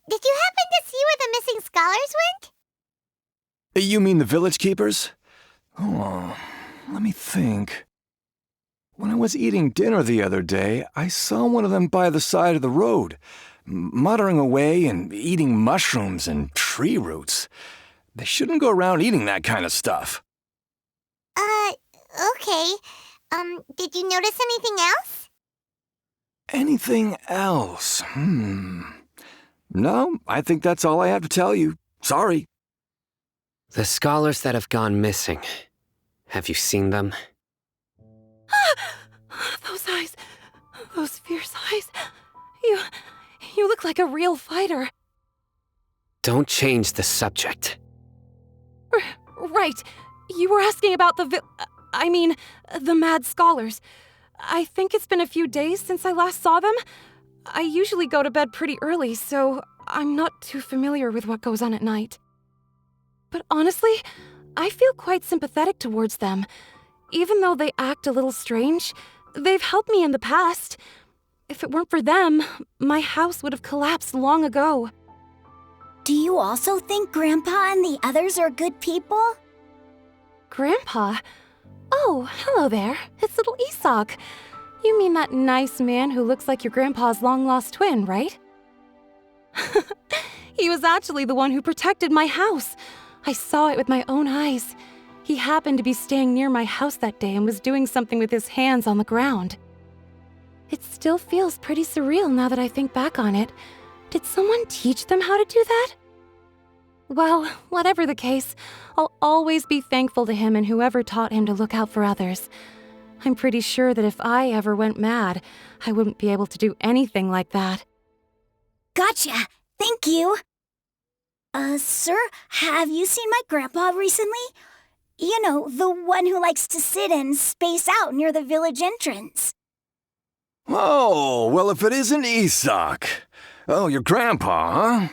Did you happen to see where the missing scholars went? You mean the village keepers? Oh, let me think. When I was eating dinner the other day, I saw one of them by the side of the road, muttering away and eating mushrooms and tree roots. They shouldn't go around eating that kind of stuff. Okay. Did you notice anything else? Anything else? No, I think that's all I have to tell you. Sorry. The scholars that have gone missing. Have you seen them? Those eyes. Those fierce eyes. You look like a real fighter. Don't change the subject. Right. You were asking about the mad scholars. I think it's been a few days since I last saw them. I usually go to bed pretty early, so I'm not too familiar with what goes on at night. But honestly, I feel quite sympathetic towards them. Even though they act a little strange, they've helped me in the past. If it weren't for them, my house would have collapsed long ago. Do you also think Grandpa and the others are good people? Grandpa? Oh, hello there. It's little Isak. You mean that nice man who looks like your grandpa's long-lost twin, right? He was actually the one who protected my house. I saw it with my own eyes. He happened to be staying near my house that day and was doing something with his hands on the ground. It still feels pretty surreal now that I think back on it. Did someone teach them how to do that? Well, whatever the case, I'll always be thankful to him and whoever taught him to look out for others. I'm pretty sure that if I ever went mad, I wouldn't be able to do anything like that. Gotcha. Thank you. Sir, have you seen my grandpa recently? You know, the one who likes to sit and space out near the village entrance. Oh, well, if it isn't Isak. Oh, your grandpa, huh?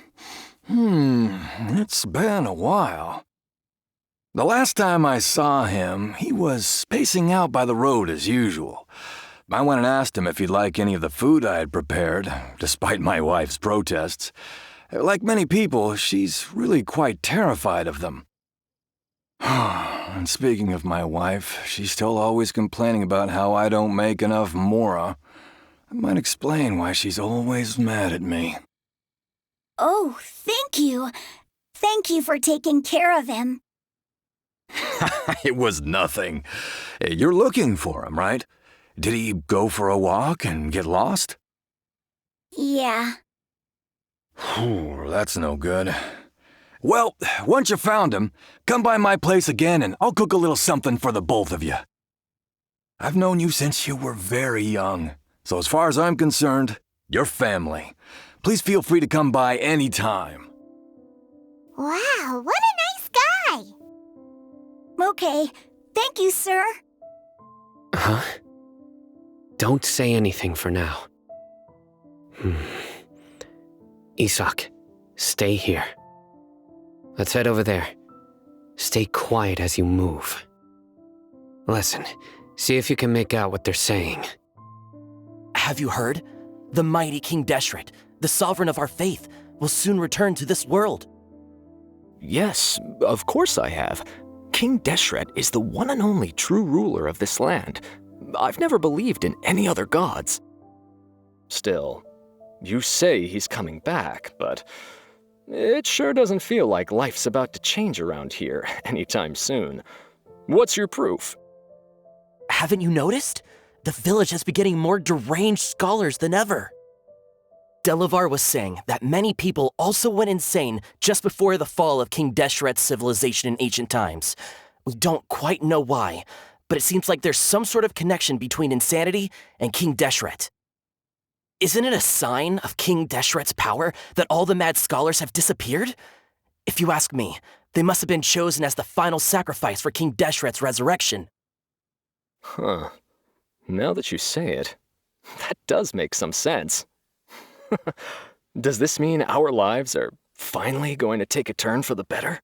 It's been a while. The last time I saw him, he was spacing out by the road as usual. I went and asked him if he'd like any of the food I had prepared, despite my wife's protests. Like many people, she's really quite terrified of them. And speaking of my wife, she's still always complaining about how I don't make enough mora. That might explain why she's always mad at me. Oh, thank you. Thank you for taking care of him. It was nothing. You're looking for him, right? Did he go for a walk and get lost? Yeah. That's no good. Well, once you found him, come by my place again and I'll cook a little something for the both of you. I've known you since you were very young, so as far as I'm concerned, you're family. Please feel free to come by any time. Wow, what a nice guy! Okay, thank you, sir. Huh? Don't say anything for now. Isak, stay here. Let's head over there. Stay quiet as you move. Listen, see if you can make out what they're saying. Have you heard? The mighty King Deshret, the sovereign of our faith, will soon return to this world. Yes, of course I have. King Deshret is the one and only true ruler of this land. I've never believed in any other gods. Still, you say he's coming back, but it sure doesn't feel like life's about to change around here anytime soon. What's your proof? Haven't you noticed? The village has been getting more deranged scholars than ever. Delavar was saying that many people also went insane just before the fall of King Deshret's civilization in ancient times. We don't quite know why, but it seems like there's some sort of connection between insanity and King Deshret. Isn't it a sign of King Deshret's power that all the mad scholars have disappeared? If you ask me, they must have been chosen as the final sacrifice for King Deshret's resurrection. Huh. Now that you say it, that does make some sense. Does this mean our lives are finally going to take a turn for the better?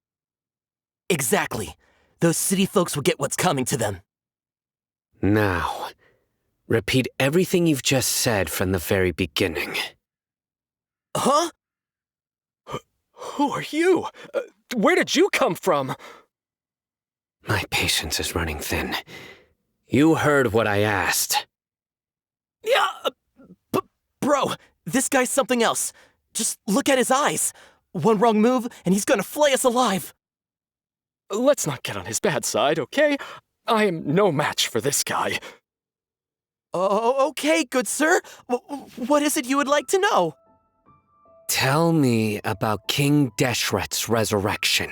Exactly. Those city folks will get what's coming to them. Now, repeat everything you've just said from the very beginning. Huh? Who are you? Where did you come from? My patience is running thin. You heard what I asked. Yeah, bro, this guy's something else. Just look at his eyes. One wrong move, and he's gonna flay us alive. Let's not get on his bad side, okay? I am no match for this guy. Oh, okay, good sir. What is it you would like to know? Tell me about King Deshret's resurrection.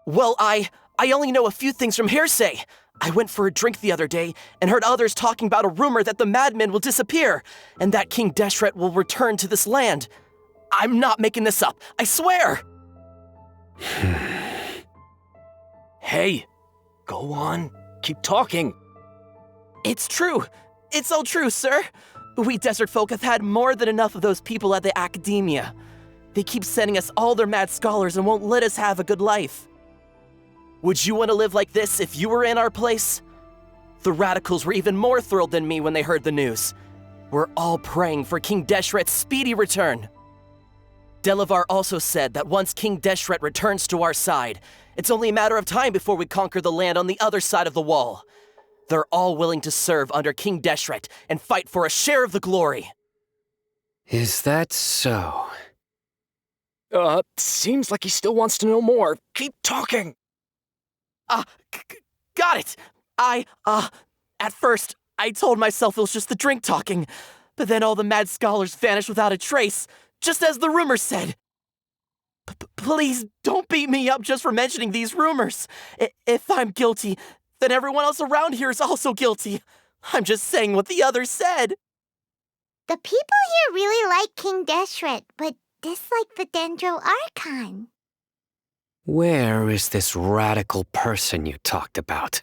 Well, I only know a few things from hearsay. I went for a drink the other day and heard others talking about a rumor that the madman will disappear and that King Deshret will return to this land. I'm not making this up, I swear! Hey, go on. Keep talking. It's true. It's all true, sir. We desert folk have had more than enough of those people at the academia. They keep sending us all their mad scholars and won't let us have a good life. Would you want to live like this if you were in our place? The radicals were even more thrilled than me when they heard the news. We're all praying for King Deshret's speedy return. Delavar also said that once King Deshret returns to our side, it's only a matter of time before we conquer the land on the other side of the wall. They're all willing to serve under King Deshret and fight for a share of the glory. Is that so? Seems like he still wants to know more. Keep talking. Got it. At first, I told myself it was just the drink talking, but then all the mad scholars vanished without a trace, just as the rumors said. Please don't beat me up just for mentioning these rumors. If I'm guilty, then everyone else around here is also guilty. I'm just saying what the others said. The people here really like King Deshret, but dislike the Dendro Archon. Where is this radical person you talked about?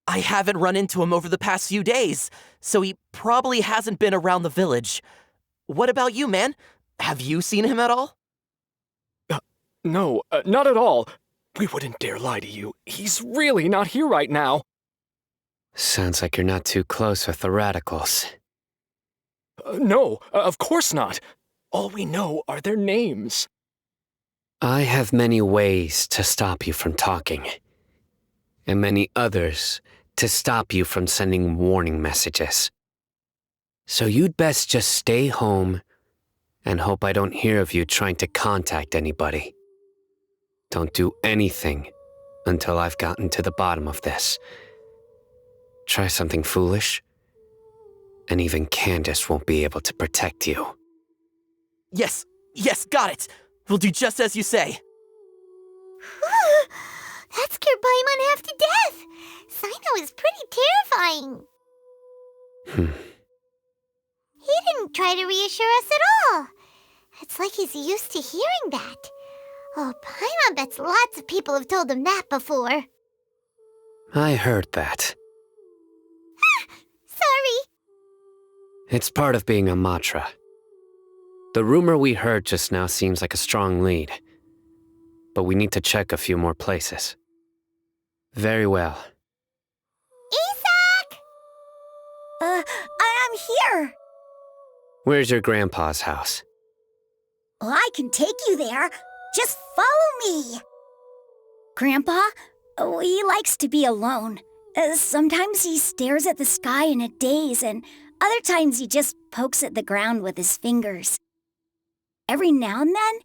I haven't run into him over the past few days, so he probably hasn't been around the village. What about you, man? Have you seen him at all? No, not at all. We wouldn't dare lie to you. He's really not here right now. Sounds like you're not too close with the radicals. No, of course not. All we know are their names. I have many ways to stop you from talking, and many others to stop you from sending warning messages. So you'd best just stay home and hope I don't hear of you trying to contact anybody. Don't do anything until I've gotten to the bottom of this. Try something foolish, and even Candace won't be able to protect you. Yes, got it. We'll do just as you say. That scared Paimon half to death. Sino is pretty terrifying. He didn't try to reassure us at all. It's like he's used to hearing that. Oh, Paimon bets lots of people have told him that before. I heard that. Sorry. It's part of being a Matra. The rumor we heard just now seems like a strong lead, but we need to check a few more places. Very well. Isak! I'm here. Where's your grandpa's house? Well, I can take you there. Just follow me. Grandpa, he likes to be alone. Sometimes he stares at the sky in a daze, and other times he just pokes at the ground with his fingers. Every now and then,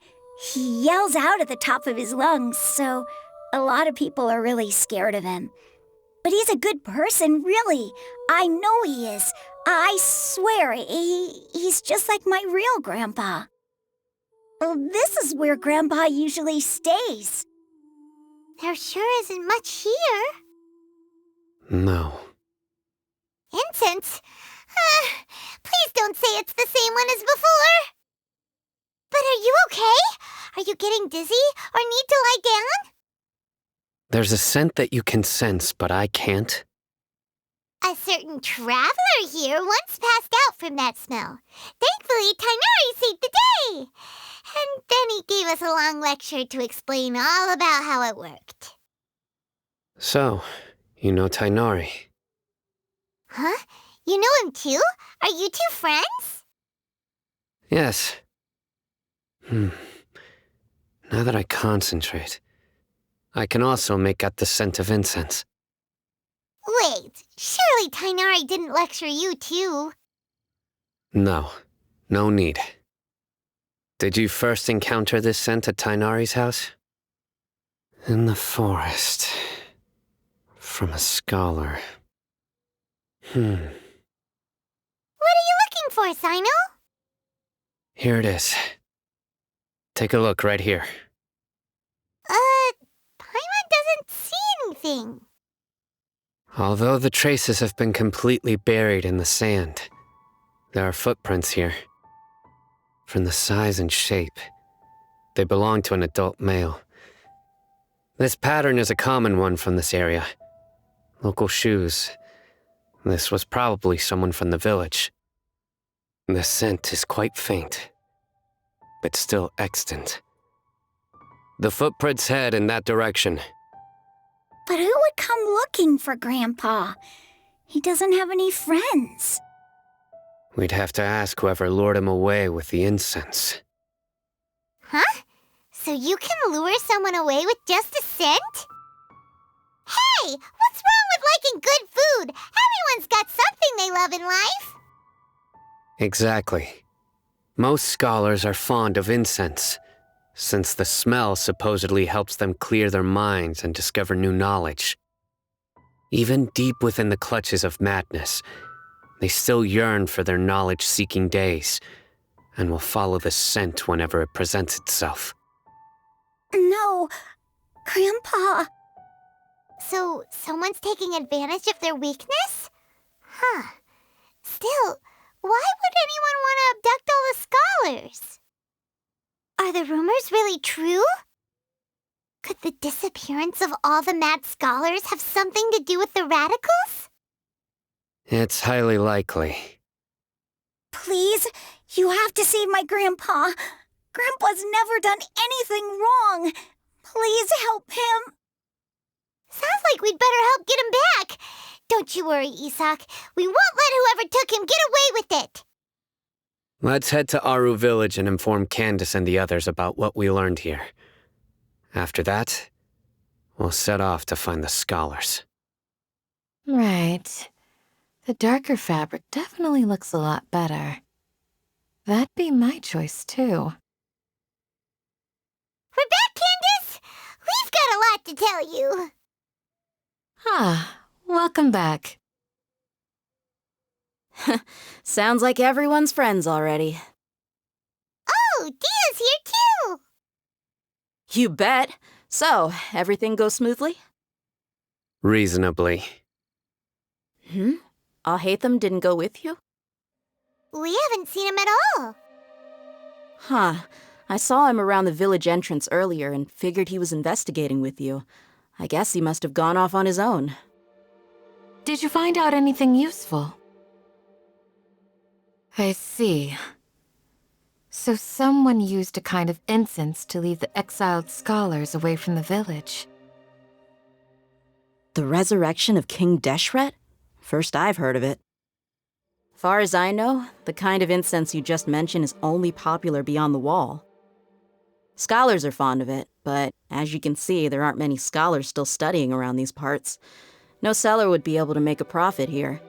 he yells out at the top of his lungs, so a lot of people are really scared of him. But he's a good person, really. I know he is. I swear, he's just like my real grandpa. Well, this is where Grandpa usually stays. There sure isn't much here. No. Incense? Please don't say it's the same one as before. But are you okay? Are you getting dizzy or need to lie down? There's a scent that you can sense, but I can't. A certain traveler here once passed out from that smell. Thankfully, Tainari saved the day. And then he gave us a long lecture to explain all about how it worked. So, you know Tainari. Huh? You know him too? Are you two friends? Yes. Now that I concentrate, I can also make out the scent of incense. Wait, surely Tainari didn't lecture you too. No, no need. Did you first encounter this scent at Tainari's house? In the forest. From a scholar. What are you looking for, Sino? Here it is. Take a look right here. Paimon doesn't see anything. Although the traces have been completely buried in the sand, there are footprints here. From the size and shape, they belong to an adult male. This pattern is a common one from this area. Local shoes. This was probably someone from the village. The scent is quite faint, but still extant. The footprints head in that direction. But who would come looking for Grandpa? He doesn't have any friends. We'd have to ask whoever lured him away with the incense. Huh? So you can lure someone away with just a scent? Hey, what's wrong with liking good food? Everyone's got something they love in life. Exactly. Most scholars are fond of incense, since the smell supposedly helps them clear their minds and discover new knowledge. Even deep within the clutches of madness, they still yearn for their knowledge-seeking days, and will follow the scent whenever it presents itself. No, Grandpa. So someone's taking advantage of their weakness? Huh. Still, why would anyone want to abduct all the scholars? Are the rumors really true? Could the disappearance of all the mad scholars have something to do with the radicals? It's highly likely. Please, you have to save my Grandpa. Grandpa's never done anything wrong. Please help him. Sounds like we'd better help get him back. Don't you worry, Isak. We won't let whoever took him get away with it. Let's head to Aru Village and inform Candace and the others about what we learned here. After that, we'll set off to find the scholars. Right. The darker fabric definitely looks a lot better. That'd be my choice, too. We're back, Candace! We've got a lot to tell you. Ah, welcome back. Sounds like everyone's friends already. Oh, Dia's here too! You bet. So, everything goes smoothly? Reasonably. Alhaitham didn't go with you? We haven't seen him at all. Huh. I saw him around the village entrance earlier and figured he was investigating with you. I guess he must have gone off on his own. Did you find out anything useful? I see. So someone used a kind of incense to lead the exiled scholars away from the village. The resurrection of King Deshret? First I've heard of it. Far as I know, the kind of incense you just mentioned is only popular beyond the wall. Scholars are fond of it, but as you can see, there aren't many scholars still studying around these parts. No seller would be able to make a profit here.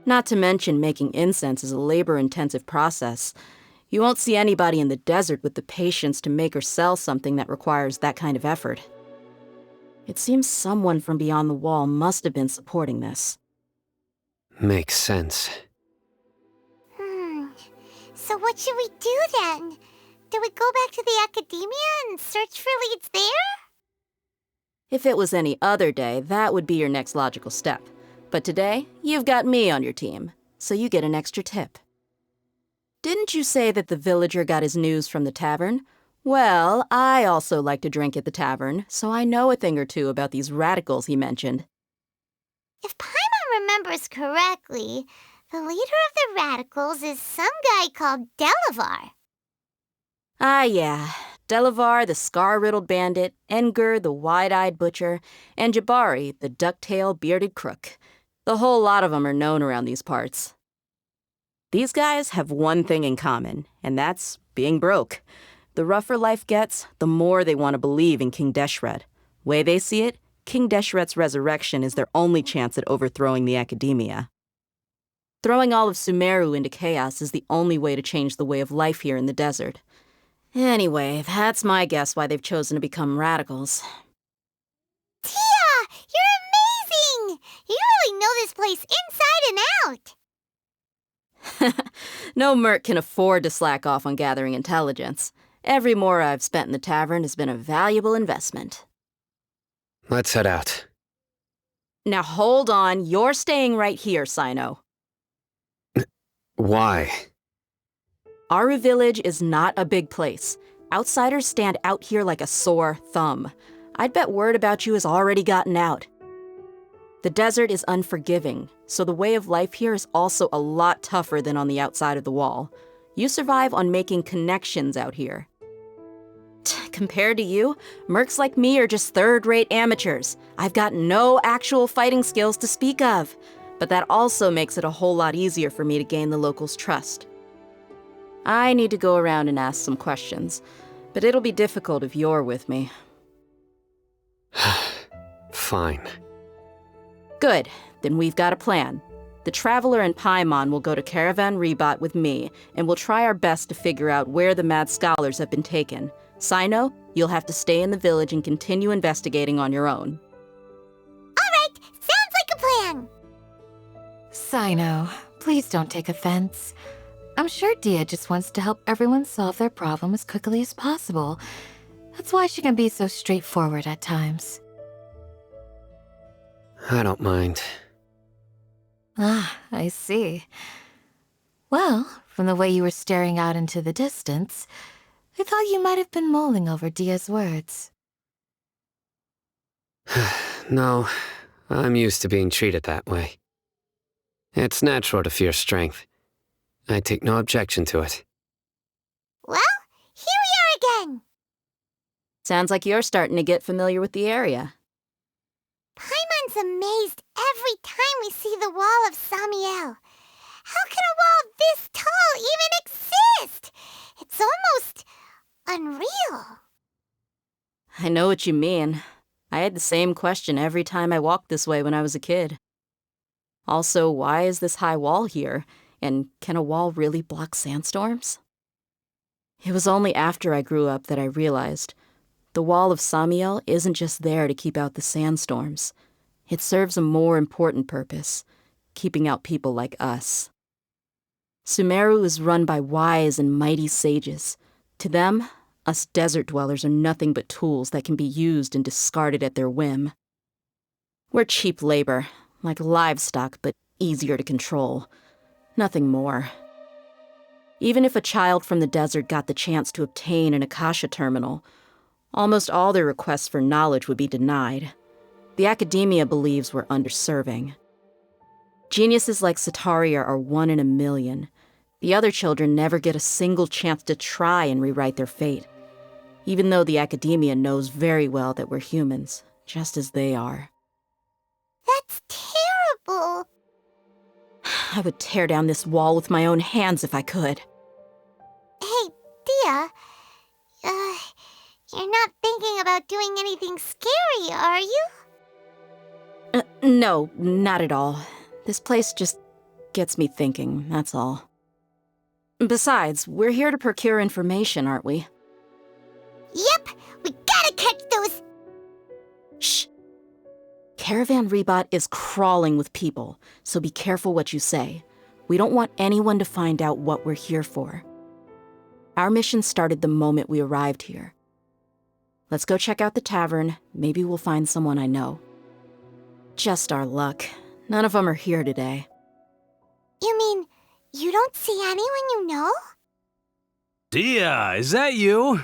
Not to mention making incense is a labor-intensive process. You won't see anybody in the desert with the patience to make or sell something that requires that kind of effort. It seems someone from beyond the wall must have been supporting this. Makes sense. So what should we do then? Do we go back to the academia and search for leads there? If it was any other day, that would be your next logical step. But today, you've got me on your team, so you get an extra tip. Didn't you say that the villager got his news from the tavern? Well, I also like to drink at the tavern, so I know a thing or two about these radicals he mentioned. If Paimon remembers correctly, the leader of the radicals is some guy called Delavar. Ah, yeah. Delavar, the scar-riddled bandit, Engur, the wide-eyed butcher, and Jabari, the duck-tailed bearded crook. The whole lot of them are known around these parts. These guys have one thing in common, and that's being broke. The The rougher life gets, the more they want to believe in King Deshret. Way they see it, King Deshret's resurrection is their only chance at overthrowing the academia. Throwing all of Sumeru into chaos is the only way to change the way of life here in the desert. Anyway, that's my guess why they've chosen to become radicals. Tia! You're amazing! You really know this place inside and out! No merc can afford to slack off on gathering intelligence. Every more I've spent in the tavern has been a valuable investment. Let's head out. Now hold on, you're staying right here, Sino. Why? Aru Village is not a big place. Outsiders stand out here like a sore thumb. I'd bet word about you has already gotten out. The desert is unforgiving, so the way of life here is also a lot tougher than on the outside of the wall. You survive on making connections out here. Compared to you, mercs like me are just third-rate amateurs. I've got no actual fighting skills to speak of, but that also makes it a whole lot easier for me to gain the locals' trust. I need to go around and ask some questions, but it'll be difficult if you're with me. Fine. Good, then we've got a plan. The Traveler and Paimon will go to Caravan Rebat with me, and we'll try our best to figure out where the mad scholars have been taken. Sino, you'll have to stay in the village and continue investigating on your own. Alright, sounds like a plan! Sino, please don't take offense. I'm sure Dia just wants to help everyone solve their problem as quickly as possible. That's why she can be so straightforward at times. I don't mind. Ah, I see. Well, from the way you were staring out into the distance, I thought you might have been mulling over Dia's words. No, I'm used to being treated that way. It's natural to fear strength. I take no objection to it. Well, here we are again! Sounds like you're starting to get familiar with the area. Paimon's amazed every time we see the wall of Samiel. How can a wall this tall even exist? It's almost unreal. I know what you mean. I had the same question every time I walked this way when I was a kid. Also, why is this high wall here? And can a wall really block sandstorms? It was only after I grew up that I realized the wall of Samiel isn't just there to keep out the sandstorms. It serves a more important purpose, keeping out people like us. Sumeru is run by wise and mighty sages. To them, us desert dwellers are nothing but tools that can be used and discarded at their whim. We're cheap labor, like livestock, but easier to control. Nothing more. Even if a child from the desert got the chance to obtain an Akasha terminal, almost all their requests for knowledge would be denied. The academia believes we're underserving. Geniuses like Sataria are 1 in a million. The other children never get a single chance to try and rewrite their fate, even though the academia knows very well that we're humans, just as they are. That's terrible. I would tear down this wall with my own hands if I could. Hey, Dia. You're not thinking about doing anything scary, are you? No, not at all. This place just gets me thinking, that's all. Besides, we're here to procure information, aren't we? Yep, we gotta catch those... Shh. Caravan Rebat is crawling with people, so be careful what you say. We don't want anyone to find out what we're here for. Our mission started the moment we arrived here. Let's go check out the tavern. Maybe we'll find someone I know. Just our luck. None of them are here today. You mean, you don't see anyone you know? Dia, is that you?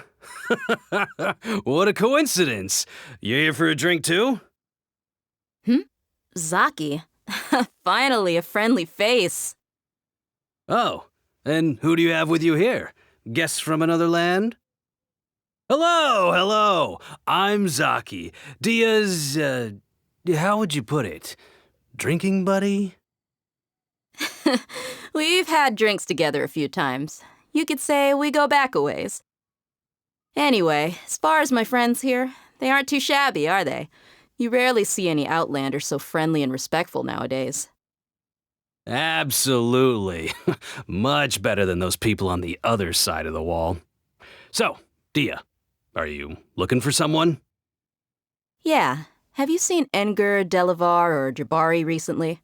What a coincidence. You here for a drink too? Zaki. Finally, a friendly face. Oh, and who do you have with you here? Guests from another land? Hello. I'm Zaki. Dia's, how would you put it? Drinking buddy? We've had drinks together a few times. You could say we go back a ways. Anyway, as far as my friends here, they aren't too shabby, are they? You rarely see any Outlanders so friendly and respectful nowadays. Absolutely. Much better than those people on the other side of the wall. So, Dia, are you looking for someone? Yeah. Have you seen Enger, Delavar, or Jabari recently?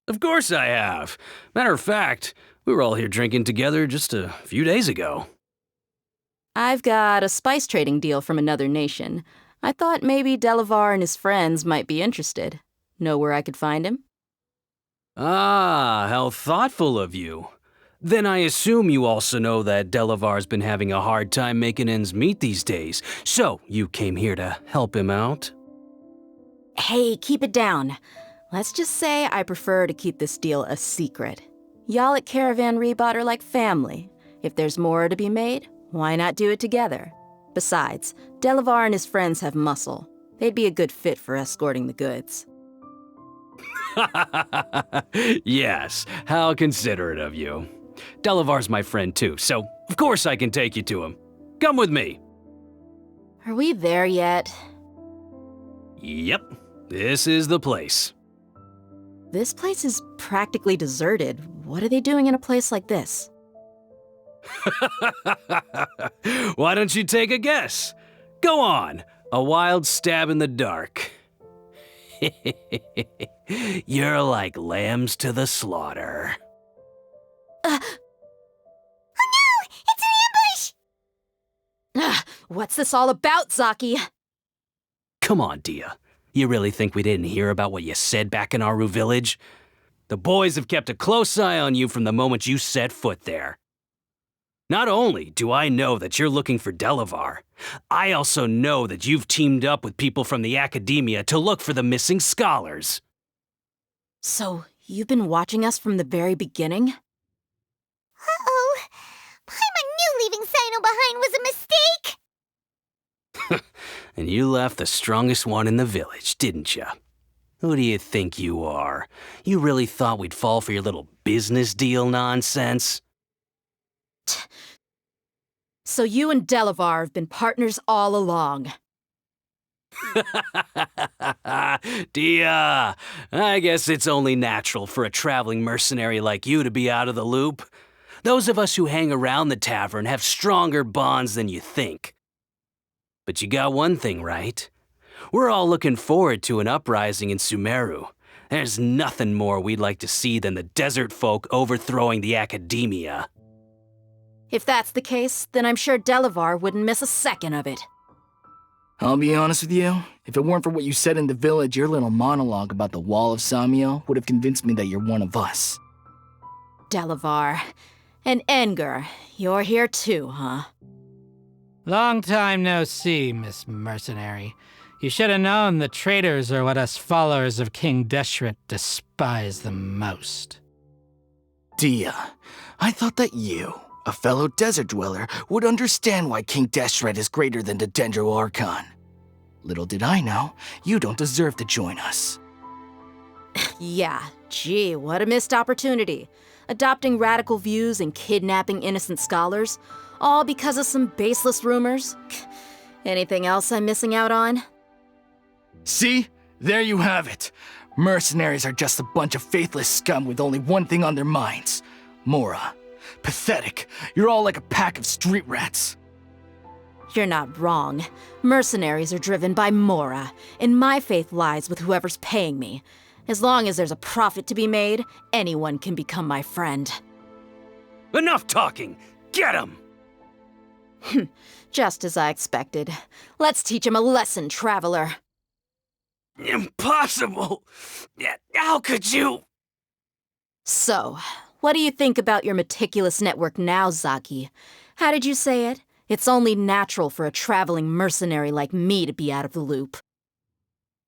Of course I have. Matter of fact, we were all here drinking together just a few days ago. I've got a spice trading deal from another nation. I thought maybe Delavar and his friends might be interested. Know where I could find him? Ah, how thoughtful of you. Then I assume you also know that Delavar's been having a hard time making ends meet these days, so you came here to help him out? Hey, keep it down. Let's just say I prefer to keep this deal a secret. Y'all at Caravan Rebot are like family. If there's more to be made, why not do it together? Besides, Delavar and his friends have muscle. They'd be a good fit for escorting the goods. Yes, how considerate of you. Delavar's my friend too, so of course I can take you to him. Come with me. Are we there yet? Yep, this is the place. This place is practically deserted. What are they doing in a place like this? Why don't you take a guess? Go on, a wild stab in the dark. You're like lambs to the slaughter. Oh no! It's an ambush! What's this all about, Zaki? Come on, Dia. You really think we didn't hear about what you said back in Aru village? The boys have kept a close eye on you from the moment you set foot there. Not only do I know that you're looking for Delavar, I also know that you've teamed up with people from the academia to look for the missing scholars. So, you've been watching us from the very beginning? Uh-oh. Paimon knew leaving Sino behind was a mistake! And you left the strongest one in the village, didn't you? Who do you think you are? You really thought we'd fall for your little business deal nonsense? So you and Delavar have been partners all along. Dia, I guess it's only natural for a traveling mercenary like you to be out of the loop. Those of us who hang around the tavern have stronger bonds than you think. But you got one thing right. We're all looking forward to an uprising in Sumeru. There's nothing more we'd like to see than the desert folk overthrowing the academia. If that's the case, then I'm sure Delavar wouldn't miss a second of it. I'll be honest with you, if it weren't for what you said in the village, your little monologue about the Wall of Samiel would have convinced me that you're one of us. Delavar. And Enger, you're here too, huh? Long time no see, Miss Mercenary. You should have known the traitors are what us followers of King Deshret despise the most. Dia, I thought that you, a fellow desert dweller, would understand why King Deshret is greater than the Dendro Archon. Little did I know, you don't deserve to join us. Yeah, gee, what a missed opportunity. Adopting radical views and kidnapping innocent scholars, all because of some baseless rumors. Anything else I'm missing out on? See? There you have it. Mercenaries are just a bunch of faithless scum with only one thing on their minds. Mora. Pathetic. You're all like a pack of street rats. You're not wrong. Mercenaries are driven by Mora, and my faith lies with whoever's paying me. As long as there's a profit to be made, anyone can become my friend. Enough talking! Get him! Just as I expected. Let's teach him a lesson, traveler. Impossible! How could you? So, what do you think about your meticulous network now, Zaki? How did you say it? It's only natural for a traveling mercenary like me to be out of the loop.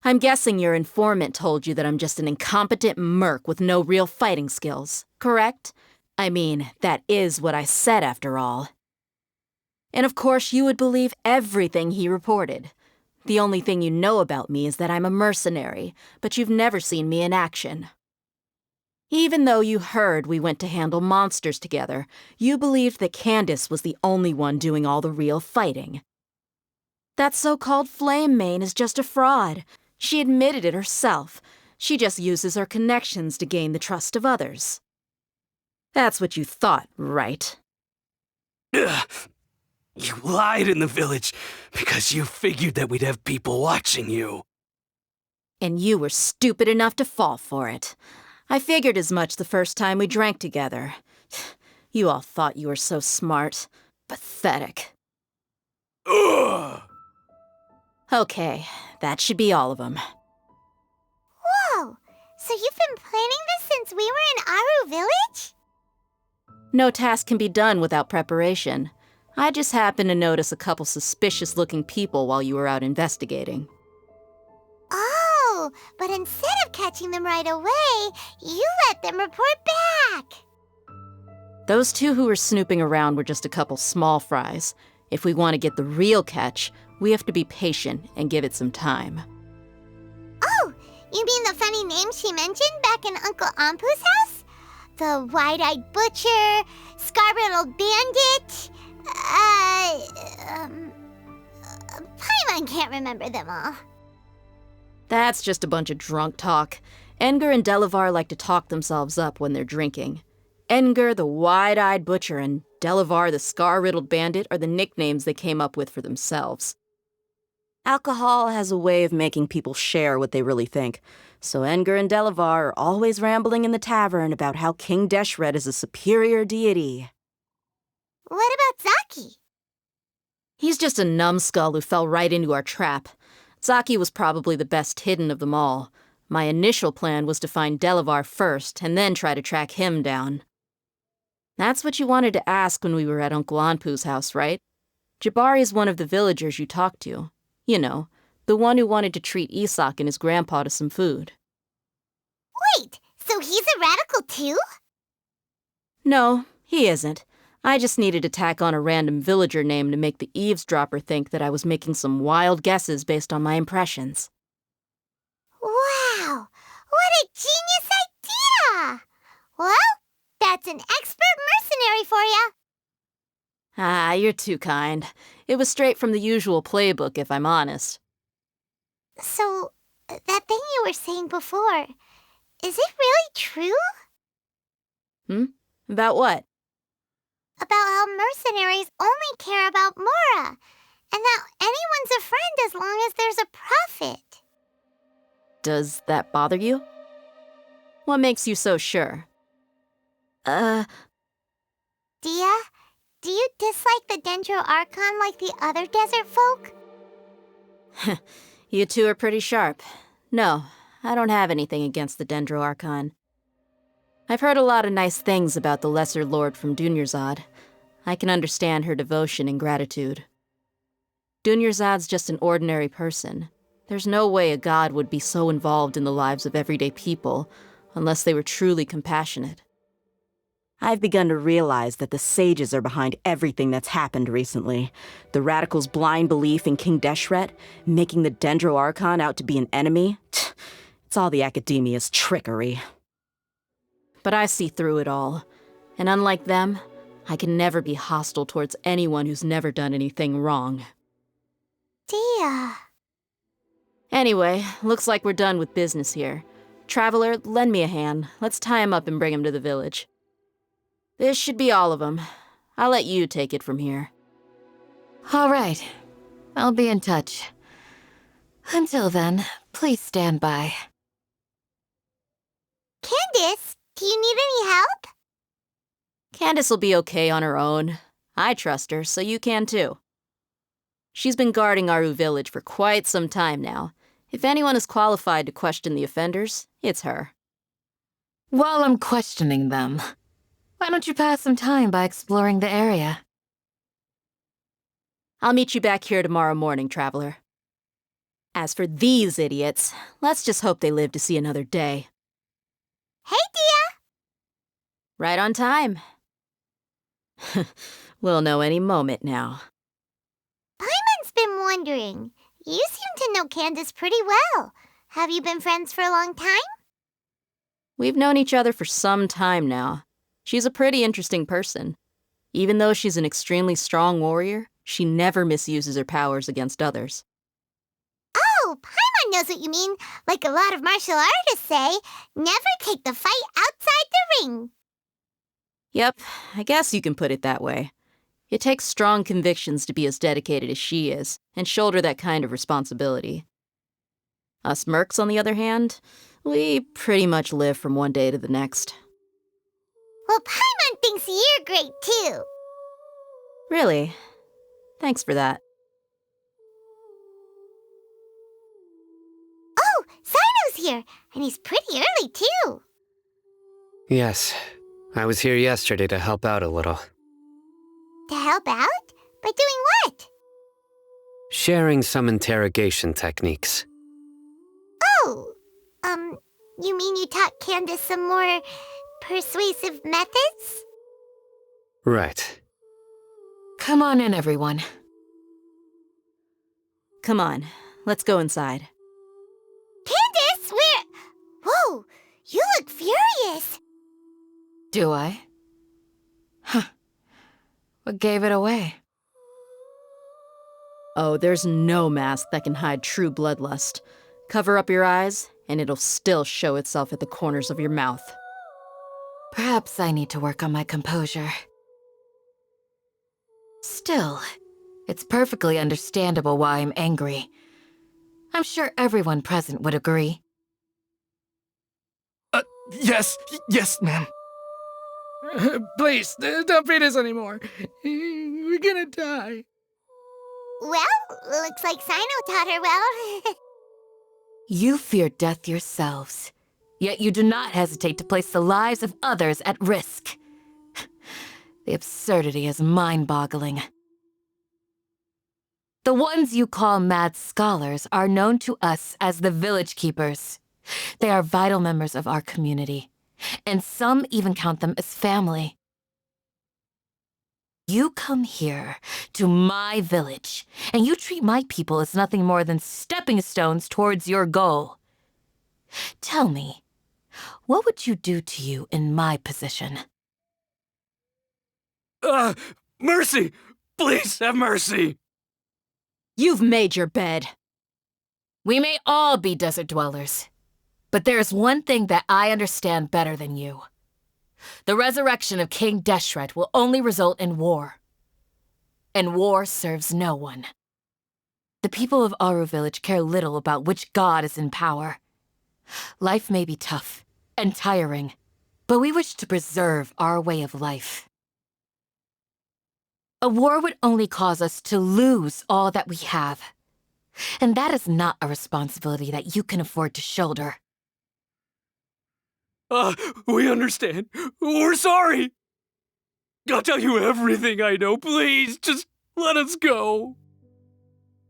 I'm guessing your informant told you that I'm just an incompetent merc with no real fighting skills, correct? I mean, that is what I said after all. And of course you would believe everything he reported. The only thing you know about me is that I'm a mercenary, but you've never seen me in action. Even though you heard we went to handle monsters together, you believed that Candace was the only one doing all the real fighting. That so-called Flame Mane is just a fraud. She admitted it herself. She just uses her connections to gain the trust of others. That's what you thought, right? Ugh. You lied in the village because you figured that we'd have people watching you. And you were stupid enough to fall for it. I figured as much the first time we drank together. You all thought you were so smart. Pathetic. Ugh. Okay, that should be all of them. Whoa! So you've been planning this since we were in Aru Village? No task can be done without preparation. I just happened to notice a couple suspicious-looking people while you were out investigating. Oh, but instead of catching them right away, you let them report back. Those two who were snooping around were just a couple small fries. If we want to get the real catch, we have to be patient and give it some time. Oh, you mean the funny name she mentioned back in Uncle Ampu's house? The wide-eyed butcher, scar-riddled bandit, Paimon can't remember them all. That's just a bunch of drunk talk. Edgar and Delavar like to talk themselves up when they're drinking. Edgar, the wide-eyed butcher, and Delavar, the scar-riddled bandit, are the nicknames they came up with for themselves. Alcohol has a way of making people share what they really think, so Edgar and Delavar are always rambling in the tavern about how King Deshret is a superior deity. What about Zaki? He's just a numbskull who fell right into our trap. Zaki was probably the best hidden of them all. My initial plan was to find Delavar first, and then try to track him down. That's what you wanted to ask when we were at Uncle Anpu's house, right? Jabari is one of the villagers you talked to. You know, the one who wanted to treat Isak and his grandpa to some food. Wait, so he's a radical too? No, he isn't. I just needed to tack on a random villager name to make the eavesdropper think that I was making some wild guesses based on my impressions. Wow, what a genius idea! Well, that's an expert mercenary for you. Ah, you're too kind. It was straight from the usual playbook, if I'm honest. So, that thing you were saying before, is it really true? About what? About how mercenaries only care about Mora, and that anyone's a friend as long as there's a profit. Does that bother you? What makes you so sure? Dia, do you dislike the Dendro Archon like the other desert folk? You two are pretty sharp. No, I don't have anything against the Dendro Archon. I've heard a lot of nice things about the Lesser Lord from Dunyarzad. I can understand her devotion and gratitude. Dunyarzad's just an ordinary person. There's no way a god would be so involved in the lives of everyday people, unless they were truly compassionate. I've begun to realize that the sages are behind everything that's happened recently. The radicals' blind belief in King Deshret, making the Dendro Archon out to be an enemy. It's all the academia's trickery. But I see through it all. And unlike them, I can never be hostile towards anyone who's never done anything wrong. Dia. Anyway, looks like we're done with business here. Traveler, lend me a hand. Let's tie him up and bring him to the village. This should be all of them. I'll let you take it from here. All right. I'll be in touch. Until then, please stand by. Candace, do you need any help? Candace will be okay on her own. I trust her, so you can too. She's been guarding Aru Village for quite some time now. If anyone is qualified to question the offenders, it's her. While I'm questioning them, why don't you pass some time by exploring the area? I'll meet you back here tomorrow morning, Traveler. As for these idiots, let's just hope they live to see another day. Hey, Dia! Right on time. We'll know any moment now. Paimon's been wondering. You seem to know Candace pretty well. Have you been friends for a long time? We've known each other for some time now. She's a pretty interesting person. Even though she's an extremely strong warrior, she never misuses her powers against others. Oh, Paimon knows what you mean. Like a lot of martial artists say, never take the fight outside the ring. Yep, I guess you can put it that way. It takes strong convictions to be as dedicated as she is, and shoulder that kind of responsibility. Us mercs, on the other hand, we pretty much live from one day to the next. Well, Paimon thinks you're great too. Really? Thanks for that. Oh, Sino's here, and he's pretty early too. Yes, I was here yesterday to help out a little. To help out? By doing what? Sharing some interrogation techniques. Oh, you mean you taught Candace some more persuasive methods? Right. Come on in, everyone. Come on, let's go inside. Candace, Whoa, you look furious. Do I? Huh. What gave it away? Oh, there's no mask that can hide true bloodlust. Cover up your eyes, and it'll still show itself at the corners of your mouth. Perhaps I need to work on my composure. Still, it's perfectly understandable why I'm angry. I'm sure everyone present would agree. Yes, ma'am. Please, don't beat us anymore. We're gonna die. Well, looks like Sino taught her well. You fear death yourselves, yet you do not hesitate to place the lives of others at risk. The absurdity is mind-boggling. The ones you call mad scholars are known to us as the Village Keepers. They are vital members of our community, and some even count them as family. You come here, to my village, and you treat my people as nothing more than stepping stones towards your goal. Tell me, what would you do to you in my position? Mercy! Please have mercy! You've made your bed. We may all be desert dwellers, but there is one thing that I understand better than you. The resurrection of King Deshret will only result in war. And war serves no one. The people of Aru Village care little about which god is in power. Life may be tough and tiring, but we wish to preserve our way of life. A war would only cause us to lose all that we have. And that is not a responsibility that you can afford to shoulder. We understand. We're sorry. I'll tell you everything I know. Please, just let us go.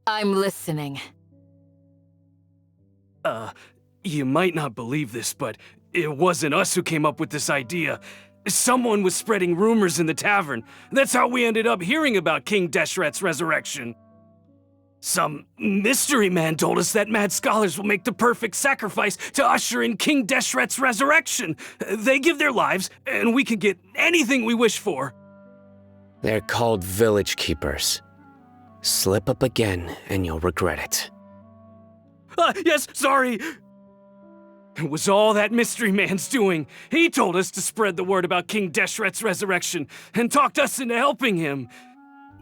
I'm listening. You might not believe this, but it wasn't us who came up with this idea. Someone was spreading rumors in the tavern. That's how we ended up hearing about King Deshret's resurrection. Some mystery man told us that mad scholars will make the perfect sacrifice to usher in King Deshret's resurrection. They give their lives, and we can get anything we wish for. They're called Village Keepers. Slip up again, and you'll regret it. Yes, sorry. It was all that mystery man's doing. He told us to spread the word about King Deshret's resurrection, and talked us into helping him.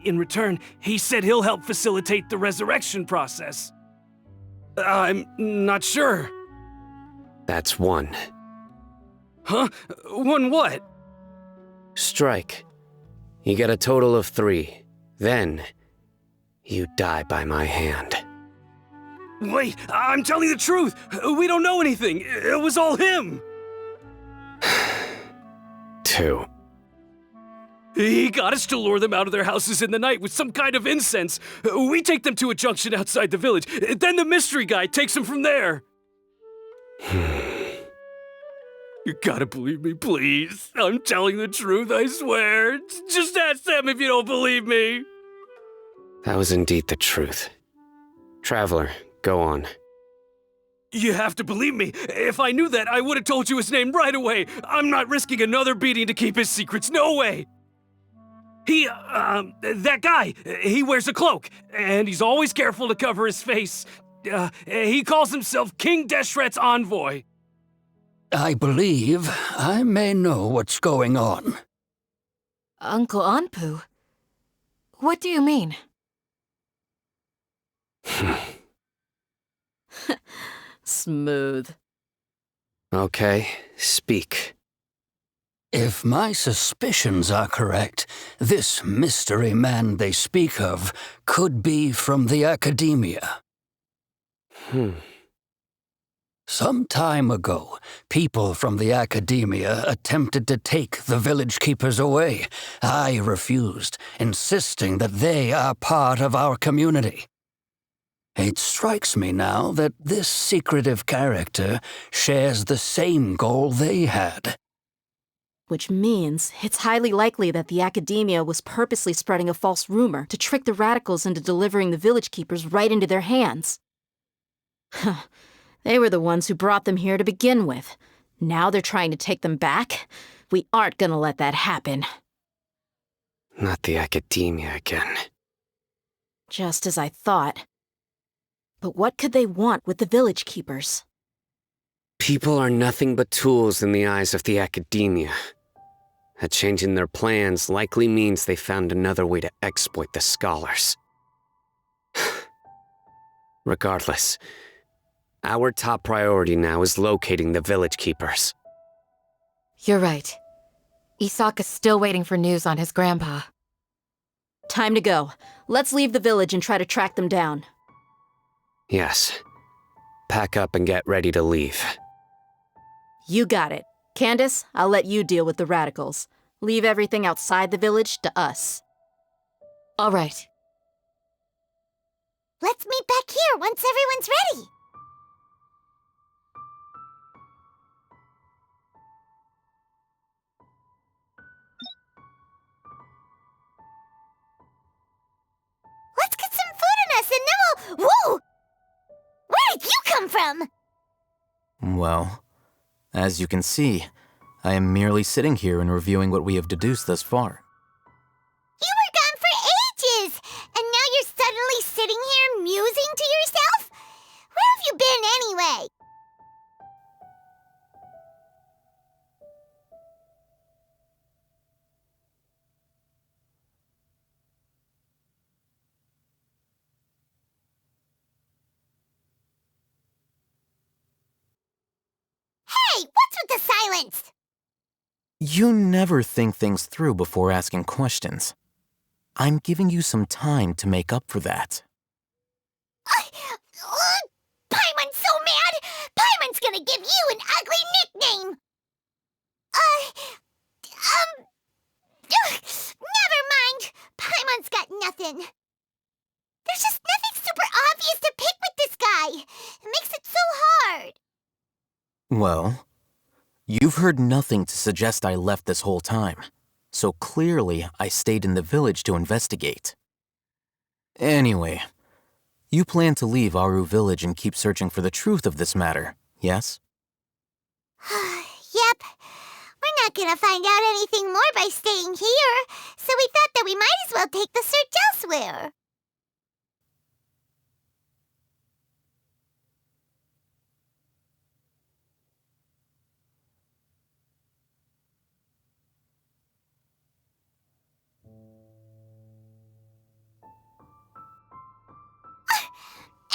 In return, he said he'll help facilitate the resurrection process. I'm not sure. That's one. Huh? One what? Strike. You get a total of 3. Then, you die by my hand. Wait, I'm telling the truth. We don't know anything. It was all him. 2. He got us to lure them out of their houses in the night with some kind of incense. We take them to a junction outside the village. Then the mystery guy takes them from there. You gotta believe me, please. I'm telling the truth, I swear. Just ask them if you don't believe me. That was indeed the truth. Traveler, go on. You have to believe me. If I knew that, I would have told you his name right away. I'm not risking another beating to keep his secrets. No way. That guy, he wears a cloak, and he's always careful to cover his face. He calls himself King Deshret's envoy. I believe I may know what's going on. Uncle Anpu? What do you mean? Smooth. Okay, speak. If my suspicions are correct, this mystery man they speak of could be from the academia. Some time ago, people from the academia attempted to take the village keepers away. I refused, insisting that they are part of our community. It strikes me now that this secretive character shares the same goal they had. Which means it's highly likely that the academia was purposely spreading a false rumor to trick the radicals into delivering the village keepers right into their hands. They were the ones who brought them here to begin with. Now they're trying to take them back? We aren't gonna let that happen. Not the academia again. Just as I thought. But what could they want with the village keepers? People are nothing but tools in the eyes of the academia. A change in their plans likely means they found another way to exploit the scholars. Regardless, our top priority now is locating the village keepers. You're right. Isak is still waiting for news on his grandpa. Time to go. Let's leave the village and try to track them down. Yes. Pack up and get ready to leave. You got it. Candace, I'll let you deal with the radicals. Leave everything outside the village to us. All right. Let's meet back here once everyone's ready. Let's get some food in us and then we'll... Whoa! Where did you come from? Well, as you can see, I am merely sitting here and reviewing what we have deduced thus far. You were gone for ages, and now you're suddenly sitting here musing to yourself? Where have you been anyway? Hey, what's with the silence? You never think things through before asking questions. I'm giving you some time to make up for that. Paimon's so mad! Paimon's gonna give you an ugly nickname! Never mind! Paimon's got nothing. There's just nothing super obvious to pick with this guy. It makes it so hard. Well, you've heard nothing to suggest I left this whole time, so clearly I stayed in the village to investigate. Anyway, you plan to leave Aru village and keep searching for the truth of this matter, yes? Yep. We're not gonna find out anything more by staying here, so we thought that we might as well take the search elsewhere.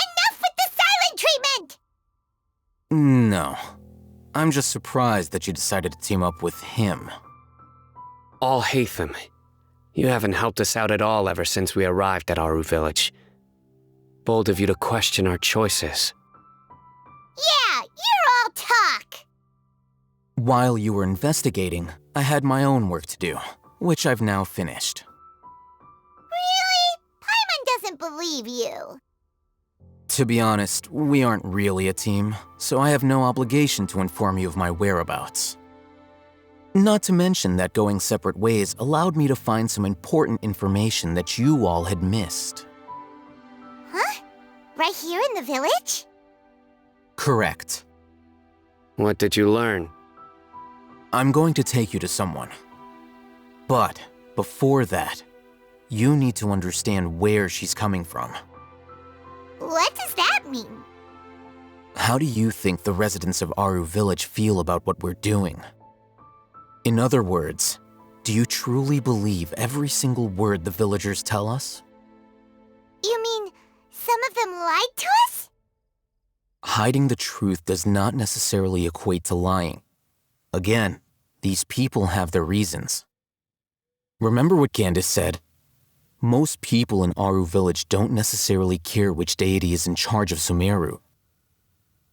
Enough with the silent treatment! No. I'm just surprised that you decided to team up with him. Al-Haytham, you haven't helped us out at all ever since we arrived at Aru village. Bold of you to question our choices. Yeah, you're all talk! While you were investigating, I had my own work to do, which I've now finished. Really? Paimon doesn't believe you. To be honest, we aren't really a team, so I have no obligation to inform you of my whereabouts. Not to mention that going separate ways allowed me to find some important information that you all had missed. Huh? Right here in the village? Correct. What did you learn? I'm going to take you to someone. But before that, you need to understand where she's coming from. What does that mean? How do you think the residents of Aru Village feel about what we're doing? In other words, do you truly believe every single word the villagers tell us? You mean some of them lied to us? Hiding the truth does not necessarily equate to lying. Again, these people have their reasons. Remember what Candace said? Most people in Aru Village don't necessarily care which deity is in charge of Sumeru.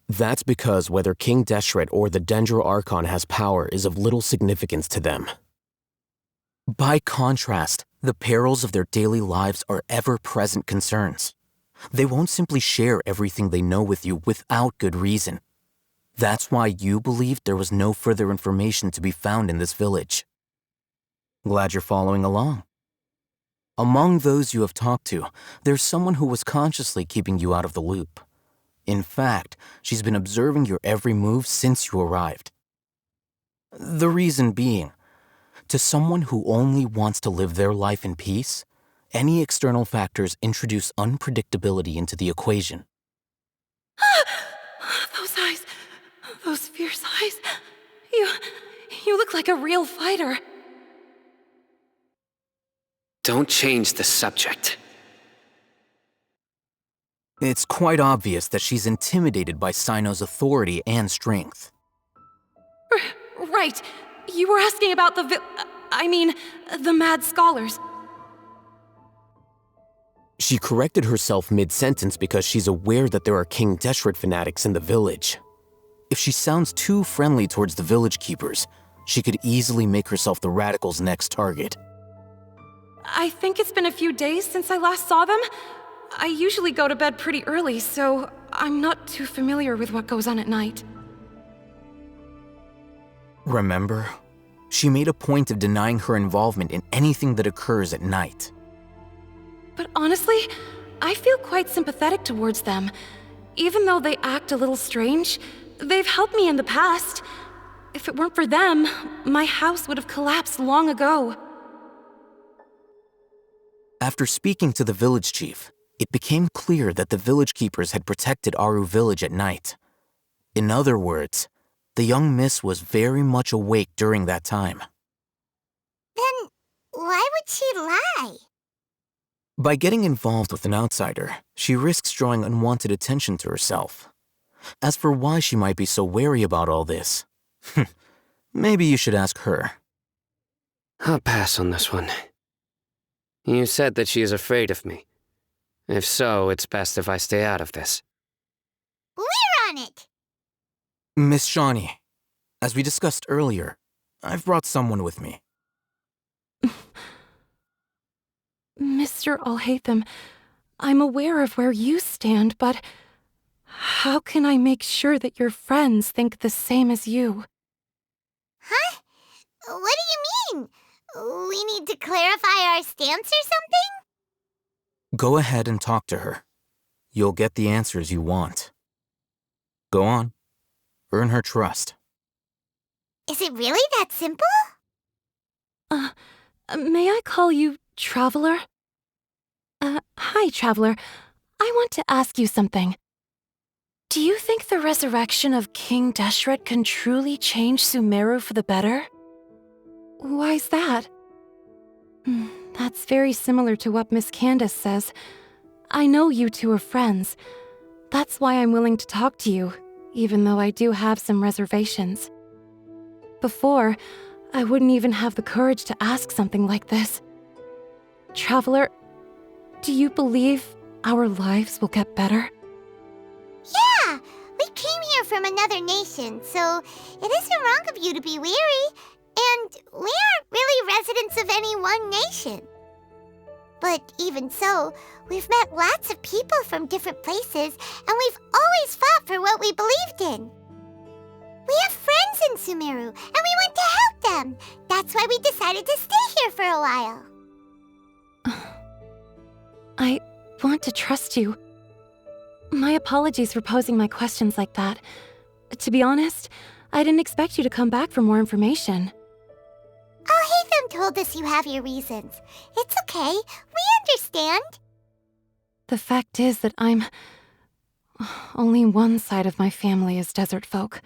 That's because whether King Deshret or the Dendro Archon has power is of little significance to them. By contrast, the perils of their daily lives are ever-present concerns. They won't simply share everything they know with you without good reason. That's why you believed there was no further information to be found in this village. Glad you're following along. Among those you have talked to, there's someone who was consciously keeping you out of the loop. In fact, she's been observing your every move since you arrived. The reason being, to someone who only wants to live their life in peace, any external factors introduce unpredictability into the equation. Those eyes, those fierce eyes. You look like a real fighter. Don't change the subject. It's quite obvious that she's intimidated by Sino's authority and strength. Right. You were asking about the mad scholars. She corrected herself mid-sentence because she's aware that there are King Deshret fanatics in the village. If she sounds too friendly towards the village keepers, she could easily make herself the radicals' next target. I think it's been a few days since I last saw them. I usually go to bed pretty early, so I'm not too familiar with what goes on at night. Remember? She made a point of denying her involvement in anything that occurs at night. But honestly, I feel quite sympathetic towards them. Even though they act a little strange, they've helped me in the past. If it weren't for them, my house would have collapsed long ago. After speaking to the village chief, it became clear that the village keepers had protected Aru Village at night. In other words, the young miss was very much awake during that time. Then why would she lie? By getting involved with an outsider, she risks drawing unwanted attention to herself. As for why she might be so wary about all this, maybe you should ask her. I'll pass on this one. You said that she is afraid of me. If so, it's best if I stay out of this. We're on it! Miss Shawnee, as we discussed earlier, I've brought someone with me. Mr. Alhaitham, I'm aware of where you stand, but how can I make sure that your friends think the same as you? Huh? What do you mean? We need to clarify our stance or something? Go ahead and talk to her. You'll get the answers you want. Go on. Earn her trust. Is it really that simple? May I call you Traveler? Hi, Traveler. I want to ask you something. Do you think the resurrection of King Deshret can truly change Sumeru for the better? Why's that? That's very similar to what Miss Candace says. I know you two are friends. That's why I'm willing to talk to you, even though I do have some reservations. Before, I wouldn't even have the courage to ask something like this. Traveler, do you believe our lives will get better? Yeah! We came here from another nation, so it isn't wrong of you to be weary. And we aren't really residents of any one nation. But even so, we've met lots of people from different places, and we've always fought for what we believed in. We have friends in Sumeru, and we want to help them. That's why we decided to stay here for a while. I want to trust you. My apologies for posing my questions like that. To be honest, I didn't expect you to come back for more information. Alhaitham told us you have your reasons. It's okay. We understand. The fact is that only one side of my family is desert folk.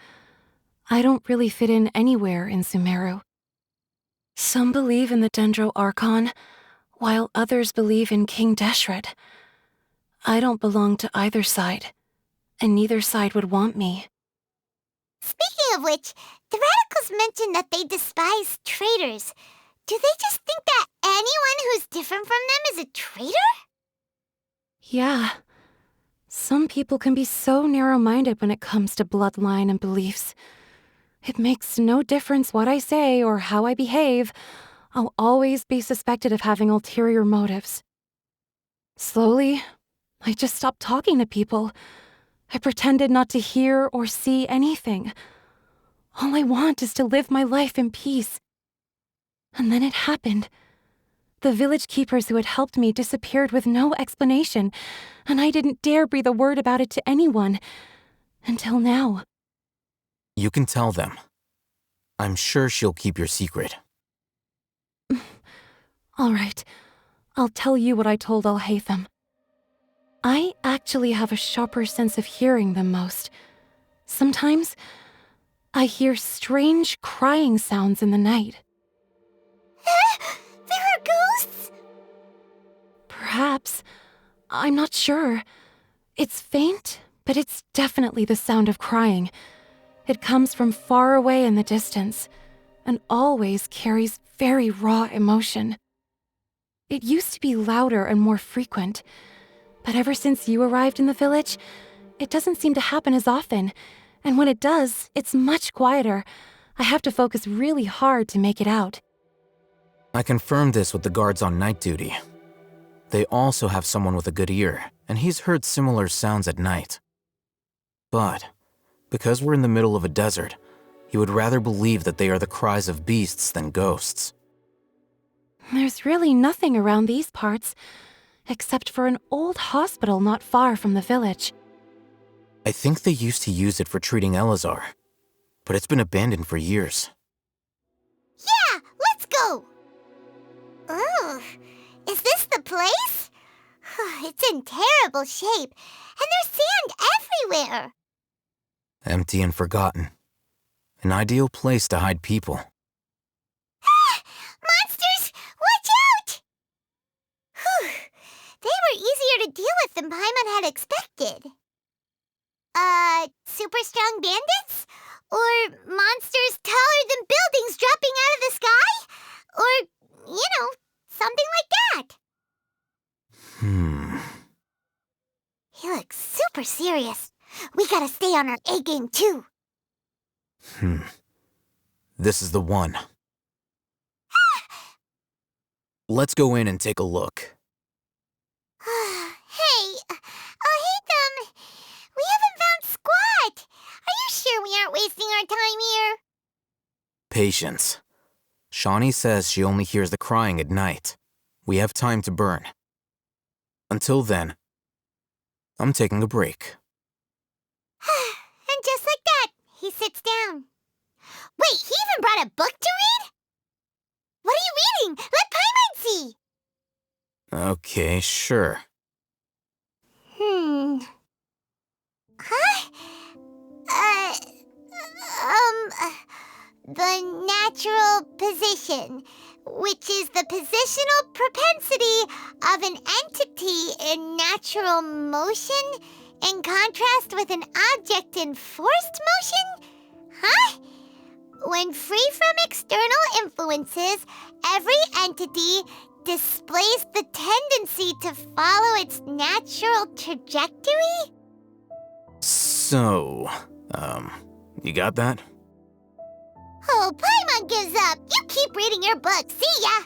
I don't really fit in anywhere in Sumeru. Some believe in the Dendro Archon, while others believe in King Deshret. I don't belong to either side, and neither side would want me. Speaking of which, the radicals mentioned that they despise traitors. Do they just think that anyone who's different from them is a traitor? Yeah. Some people can be so narrow-minded when it comes to bloodline and beliefs. It makes no difference what I say or how I behave. I'll always be suspected of having ulterior motives. Slowly, I just stopped talking to people. I pretended not to hear or see anything. All I want is to live my life in peace. And then it happened. The village keepers who had helped me disappeared with no explanation, and I didn't dare breathe a word about it to anyone. Until now. You can tell them. I'm sure she'll keep your secret. All right. I'll tell you what I told Alhaitham. I actually have a sharper sense of hearing than most. Sometimes, I hear strange crying sounds in the night. There are ghosts? Perhaps. I'm not sure. It's faint, but it's definitely the sound of crying. It comes from far away in the distance, and always carries very raw emotion. It used to be louder and more frequent, but ever since you arrived in the village, it doesn't seem to happen as often, and when it does, it's much quieter. I have to focus really hard to make it out. I confirmed this with the guards on night duty. They also have someone with a good ear, and he's heard similar sounds at night. But, because we're in the middle of a desert, he would rather believe that they are the cries of beasts than ghosts. There's really nothing around these parts, except for an old hospital not far from the village. I think they used to use it for treating Elazar, but it's been abandoned for years. Yeah, let's go! Ugh, is this the place? It's in terrible shape, and there's sand everywhere. Empty and forgotten. An ideal place to hide people. Monsters! Watch out! Whew, they were easier to deal with than Paimon had expected. Super strong bandits? Or monsters taller than buildings dropping out of the sky? Or, something like that. He looks super serious. We gotta stay on our A game too. This is the one. Let's go in and take a look. Hey, Alhaitham, we haven't found squat. Are you sure we aren't wasting our time here? Patience. Shawnee says she only hears the crying at night. We have time to burn. Until then, I'm taking a break. And just like that, he sits down. Wait, he even brought a book to read? What are you reading? Let Paimon see! Okay, sure. Huh? The natural position, which is the positional propensity of an entity in natural motion in contrast with an object in forced motion? Huh? When free from external influences, every entity displays the tendency to follow its natural trajectory? So, you got that? Oh, Paimon gives up. You keep reading your book. See ya!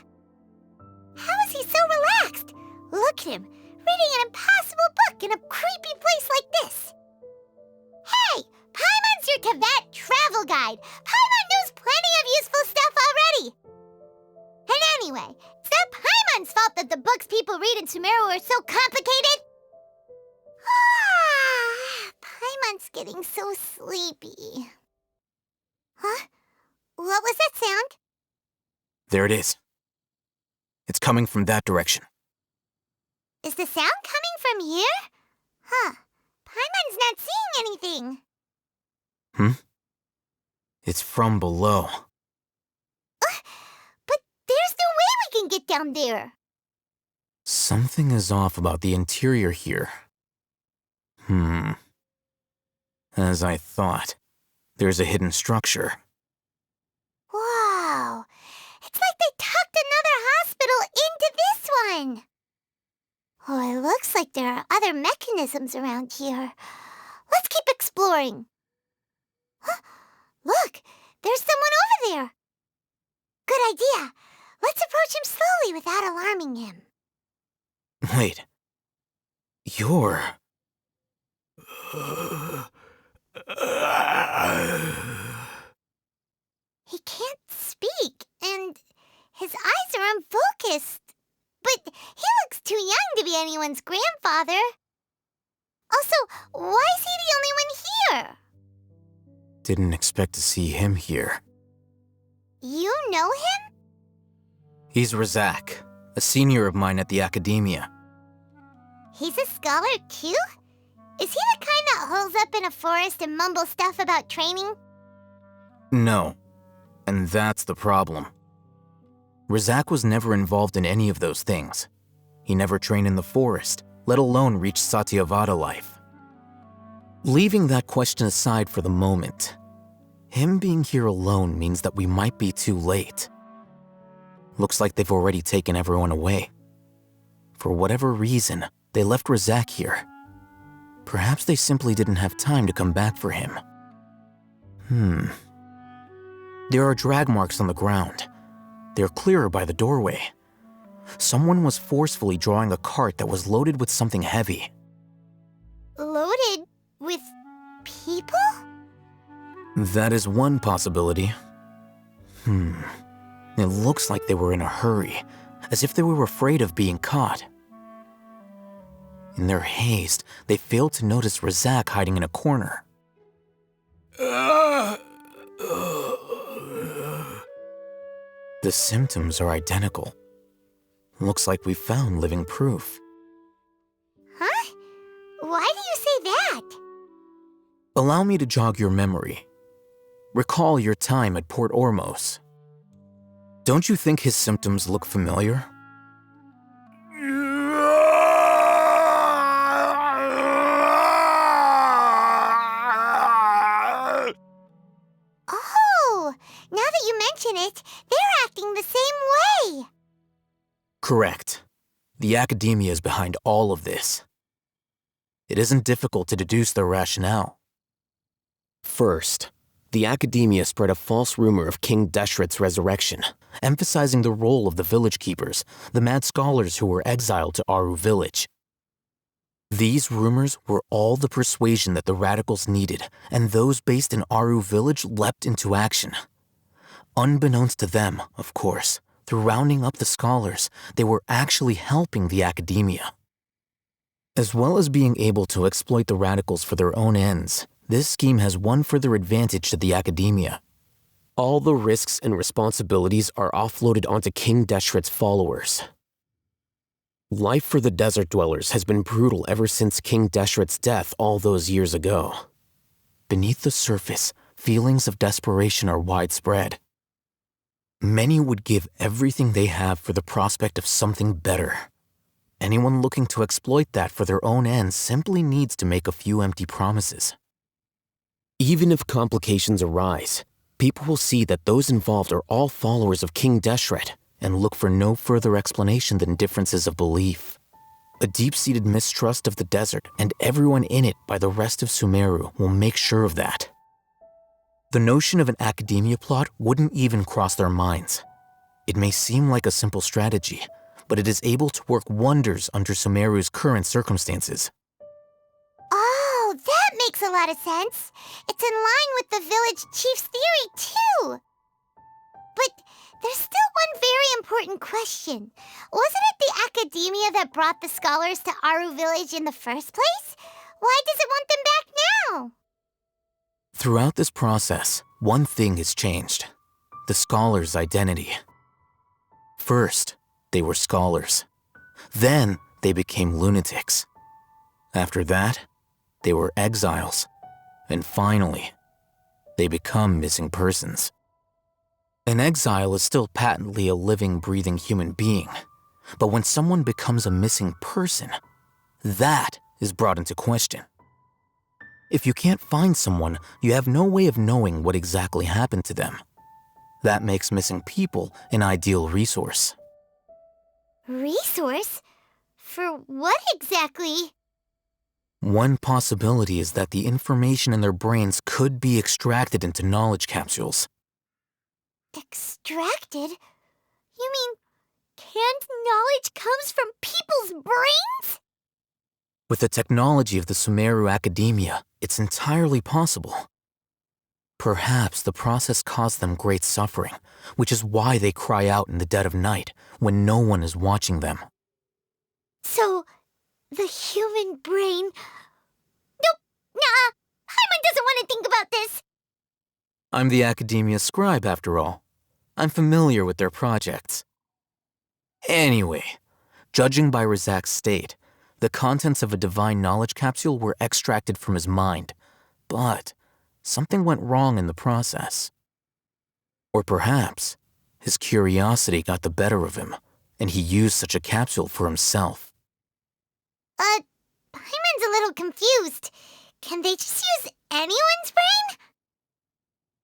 How is he so relaxed? Look at him, reading an impossible book in a creepy place like this. Hey, Paimon's your Tibet travel guide. Paimon knows plenty of useful stuff already. And anyway, it's not Paimon's fault that the books people read in Sumeru are so complicated. Ah! Paimon's getting so sleepy. Huh? What was that sound? There it is. It's coming from that direction. Is the sound coming from here? Huh. Paimon's not seeing anything. It's from below. But there's no way we can get down there. Something is off about the interior here. As I thought, there's a hidden structure. Wow. It's like they tucked another hospital into this one. Oh, it looks like there are other mechanisms around here. Let's keep exploring. Huh? Look, there's someone over there. Good idea. Let's approach him slowly without alarming him. Wait. You're... He can't speak, and his eyes are unfocused. But he looks too young to be anyone's grandfather. Also, why is he the only one here? Didn't expect to see him here. You know him? He's Razak, a senior of mine at the Academia. He's a scholar too? Is he the kind that holes up in a forest and mumbles stuff about training? No. And that's the problem. Razak was never involved in any of those things. He never trained in the forest, let alone reach Satyavada life. Leaving that question aside for the moment, him being here alone means that we might be too late. Looks like they've already taken everyone away. For whatever reason, they left Razak here. Perhaps they simply didn't have time to come back for him. There are drag marks on the ground. They're clearer by the doorway. Someone was forcefully drawing a cart that was loaded with something heavy. Loaded with people? That is one possibility. It looks like they were in a hurry, as if they were afraid of being caught. In their haste, they failed to notice Razak hiding in a corner. The symptoms are identical. Looks like we found living proof. Huh? Why do you say that? Allow me to jog your memory. Recall your time at Port Ormos. Don't you think his symptoms look familiar? Oh, now that you mention it, they're acting the same way. Correct. The Academia is behind all of this. It isn't difficult to deduce their rationale. First, the Academia spread a false rumor of King Deshret's resurrection, emphasizing the role of the village keepers, the mad scholars who were exiled to Aru village. These rumors were all the persuasion that the radicals needed, and those based in Aru village leapt into action. Unbeknownst to them, of course, through rounding up the scholars, they were actually helping the Academia. As well as being able to exploit the radicals for their own ends, this scheme has one further advantage to the Academia. All the risks and responsibilities are offloaded onto King Deshret's followers. Life for the desert dwellers has been brutal ever since King Deshret's death all those years ago. Beneath the surface, feelings of desperation are widespread. Many would give everything they have for the prospect of something better. Anyone looking to exploit that for their own ends simply needs to make a few empty promises. Even if complications arise, people will see that those involved are all followers of King Deshret and look for no further explanation than differences of belief. A deep-seated mistrust of the desert and everyone in it by the rest of Sumeru will make sure of that. The notion of an academia plot wouldn't even cross their minds. It may seem like a simple strategy, but it is able to work wonders under Sumeru's current circumstances. Oh, that makes a lot of sense. It's in line with the village chief's theory, too. But there's still one very important question. Wasn't it the Academia that brought the scholars to Aru village in the first place? Why does it want them back now? Throughout this process, one thing has changed: the scholar's identity. First, they were scholars. Then, they became lunatics. After that, they were exiles. And finally, they become missing persons. An exile is still patently a living, breathing human being. But when someone becomes a missing person, that is brought into question. If you can't find someone, you have no way of knowing what exactly happened to them. That makes missing people an ideal resource. Resource? For what exactly? One possibility is that the information in their brains could be extracted into knowledge capsules. Extracted? You mean canned knowledge comes from people's brains? With the technology of the Sumeru Academia, it's entirely possible. Perhaps the process caused them great suffering, which is why they cry out in the dead of night when no one is watching them. So, the human brain... Nope, nah, Paimon doesn't want to think about this. I'm the Academia scribe, after all. I'm familiar with their projects. Anyway, judging by Razak's state, the contents of a divine knowledge capsule were extracted from his mind, but something went wrong in the process. Or perhaps his curiosity got the better of him, and he used such a capsule for himself. Paimon's a little confused. Can they just use anyone's brain?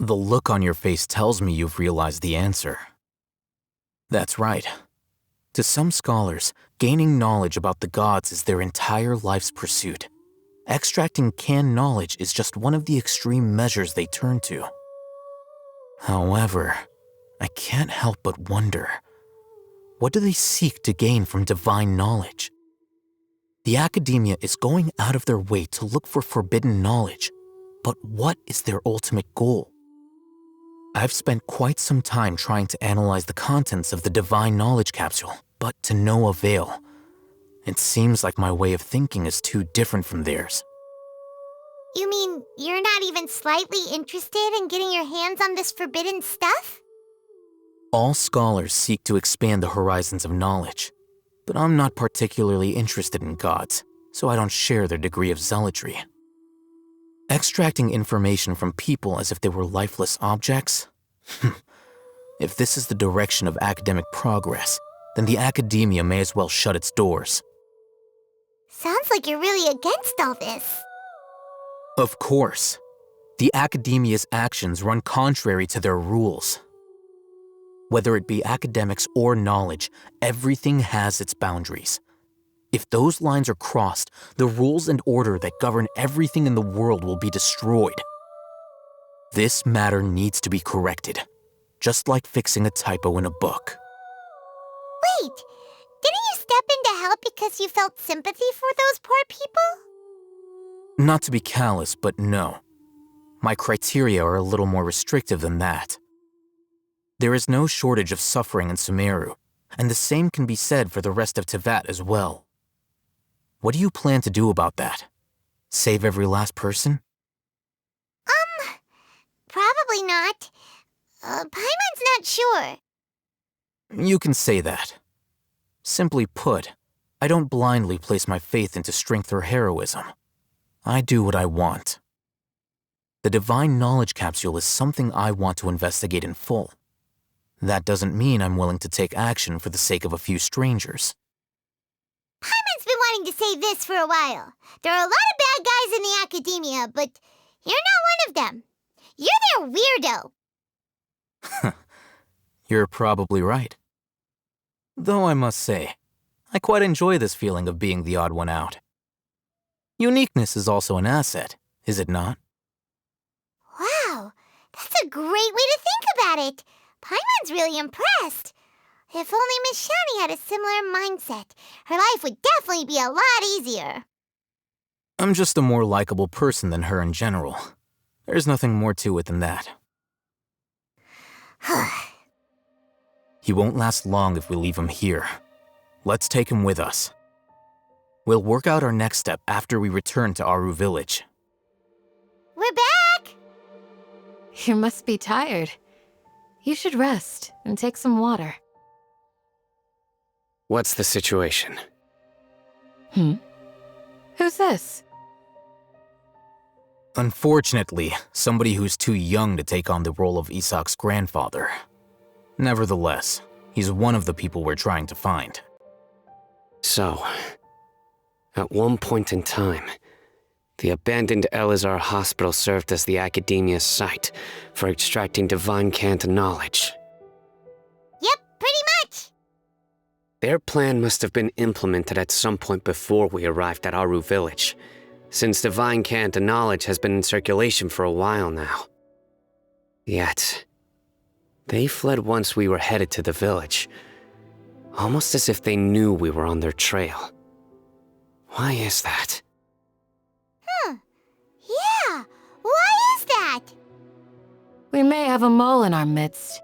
The look on your face tells me you've realized the answer. That's right. To some scholars, gaining knowledge about the gods is their entire life's pursuit. Extracting canned knowledge is just one of the extreme measures they turn to. However, I can't help but wonder, what do they seek to gain from divine knowledge? The Academia is going out of their way to look for forbidden knowledge, but what is their ultimate goal? I've spent quite some time trying to analyze the contents of the divine knowledge capsule, but to no avail. It seems like my way of thinking is too different from theirs. You mean you're not even slightly interested in getting your hands on this forbidden stuff? All scholars seek to expand the horizons of knowledge, but I'm not particularly interested in gods, so I don't share their degree of zealotry. Extracting information from people as if they were lifeless objects? If this is the direction of academic progress, then the Academia may as well shut its doors. Sounds like you're really against all this. Of course. The Academia's actions run contrary to their rules. Whether it be academics or knowledge, everything has its boundaries. If those lines are crossed, the rules and order that govern everything in the world will be destroyed. This matter needs to be corrected, just like fixing a typo in a book. Wait, didn't you step in to help because you felt sympathy for those poor people? Not to be callous, but no. My criteria are a little more restrictive than that. There is no shortage of suffering in Sumeru, and the same can be said for the rest of Teyvat as well. What do you plan to do about that? Save every last person? Probably not. Paimon's not sure. You can say that. Simply put, I don't blindly place my faith into strength or heroism. I do what I want. The divine knowledge capsule is something I want to investigate in full. That doesn't mean I'm willing to take action for the sake of a few strangers. Paimon's been wanting to say this for a while. There are a lot of bad guys in the Academia, but you're not one of them. You're their weirdo. You're probably right. Though I must say, I quite enjoy this feeling of being the odd one out. Uniqueness is also an asset, is it not? Wow, that's a great way to think about it. Paimon's really impressed. If only Miss Shani had a similar mindset, her life would definitely be a lot easier. I'm just a more likable person than her in general. There's nothing more to it than that. He won't last long if we leave him here. Let's take him with us. We'll work out our next step after we return to Aru Village. We're back! You must be tired. You should rest and take some water. What's the situation? Who's this? Unfortunately, somebody who's too young to take on the role of Isak's grandfather. Nevertheless, he's one of the people we're trying to find. So, at one point in time, the abandoned Elazar Hospital served as the Academia's site for extracting divine cant knowledge. Yep, pretty much. Their plan must have been implemented at some point before we arrived at Aru Village, since divine cant knowledge has been in circulation for a while now. Yet, they fled once we were headed to the village, almost as if they knew we were on their trail. Why is that? Yeah, why is that? We may have a mole in our midst.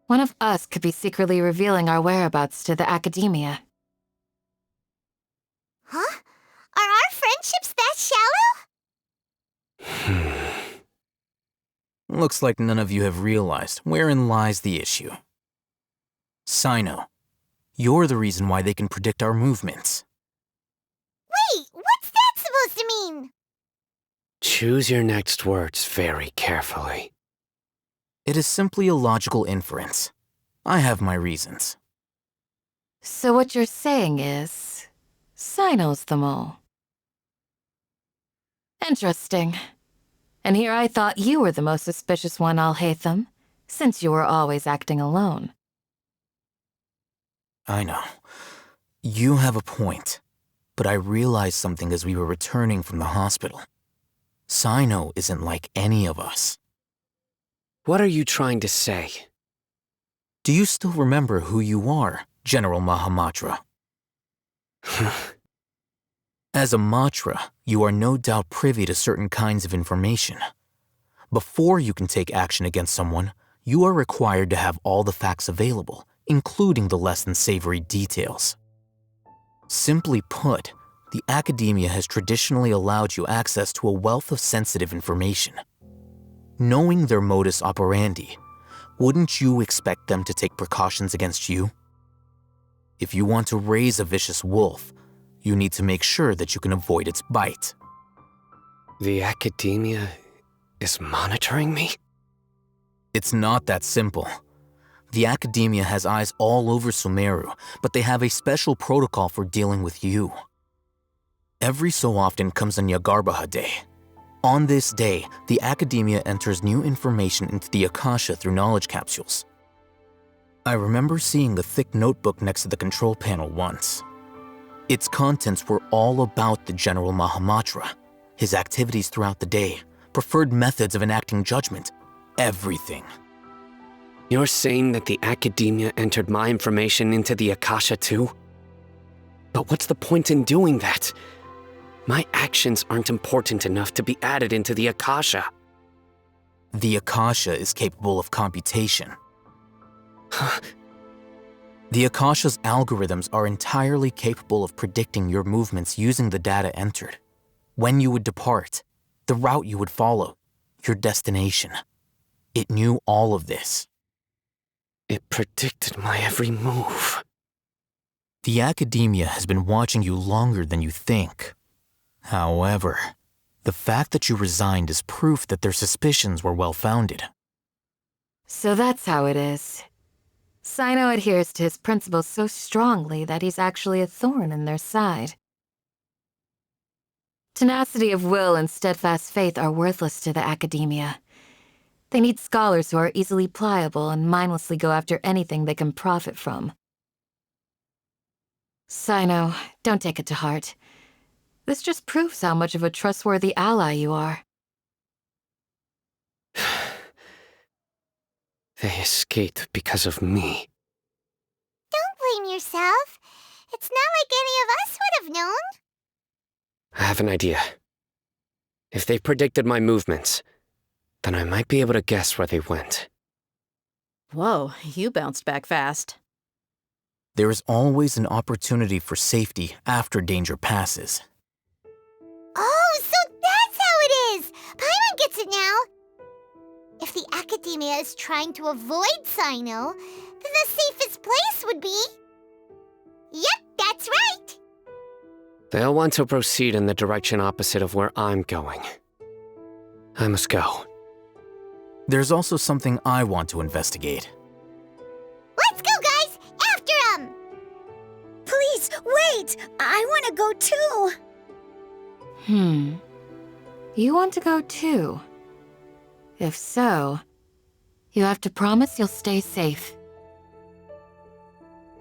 One of us could be secretly revealing our whereabouts to the Academia. Huh? Are our friendships that shallow? Looks like none of you have realized wherein lies the issue. Sino, you're the reason why they can predict our movements. Wait, what's that supposed to mean? Choose your next words very carefully. It is simply a logical inference. I have my reasons. So what you're saying is, Sino's the mole. Interesting. And here I thought you were the most suspicious one, Alhaitham, since you were always acting alone. I know. You have a point. But I realized something as we were returning from the hospital. Sino isn't like any of us. What are you trying to say? Do you still remember who you are, General Mahamatra? As a Matra, you are no doubt privy to certain kinds of information. Before you can take action against someone, you are required to have all the facts available, including the less than savory details. Simply put, the Academia has traditionally allowed you access to a wealth of sensitive information. Knowing their modus operandi, wouldn't you expect them to take precautions against you? If you want to raise a vicious wolf, you need to make sure that you can avoid its bite. The Academia is monitoring me? It's not that simple. The Academia has eyes all over Sumeru, but they have a special protocol for dealing with you. Every so often comes a Nyagarbaha Day. On this day, the Academia enters new information into the Akasha through knowledge capsules. I remember seeing a thick notebook next to the control panel once. Its contents were all about the General Mahamatra, his activities throughout the day, preferred methods of enacting judgment, everything. You're saying that the Academia entered my information into the Akasha too? But what's the point in doing that? My actions aren't important enough to be added into the Akasha. The Akasha is capable of computation. The Akasha's algorithms are entirely capable of predicting your movements using the data entered. When you would depart, the route you would follow, your destination. It knew all of this. It predicted my every move. The Academia has been watching you longer than you think. However, the fact that you resigned is proof that their suspicions were well-founded. So that's how it is. Sino adheres to his principles so strongly that he's actually a thorn in their side. Tenacity of will and steadfast faith are worthless to the Academia. They need scholars who are easily pliable and mindlessly go after anything they can profit from. Sino, don't take it to heart. This just proves how much of a trustworthy ally you are. They escaped because of me. Don't blame yourself. It's not like any of us would have known. I have an idea. If they predicted my movements, then I might be able to guess where they went. Whoa, you bounced back fast. There is always an opportunity for safety after danger passes. Oh, so that's how it is! Paimon gets it now! Academia is trying to avoid Sino, then the safest place would be... Yep, that's right! They'll want to proceed in the direction opposite of where I'm going. I must go. There's also something I want to investigate. Let's go, guys! After him! Please, wait! I want to go too! You want to go too? If so, you have to promise you'll stay safe.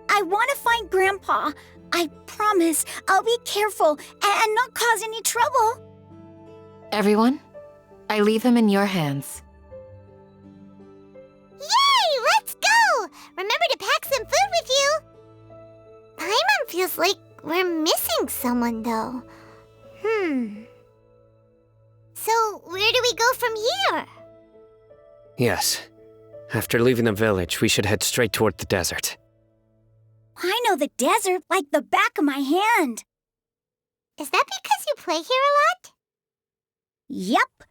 I want to find Grandpa. I promise I'll be careful and not cause any trouble. Everyone, I leave him in your hands. Yay! Let's go! Remember to pack some food with you! Paimon feels like we're missing someone, though. So, where do we go from here? Yes. After leaving the village, we should head straight toward the desert. I know the desert like the back of my hand. Is that because you play here a lot? Yep.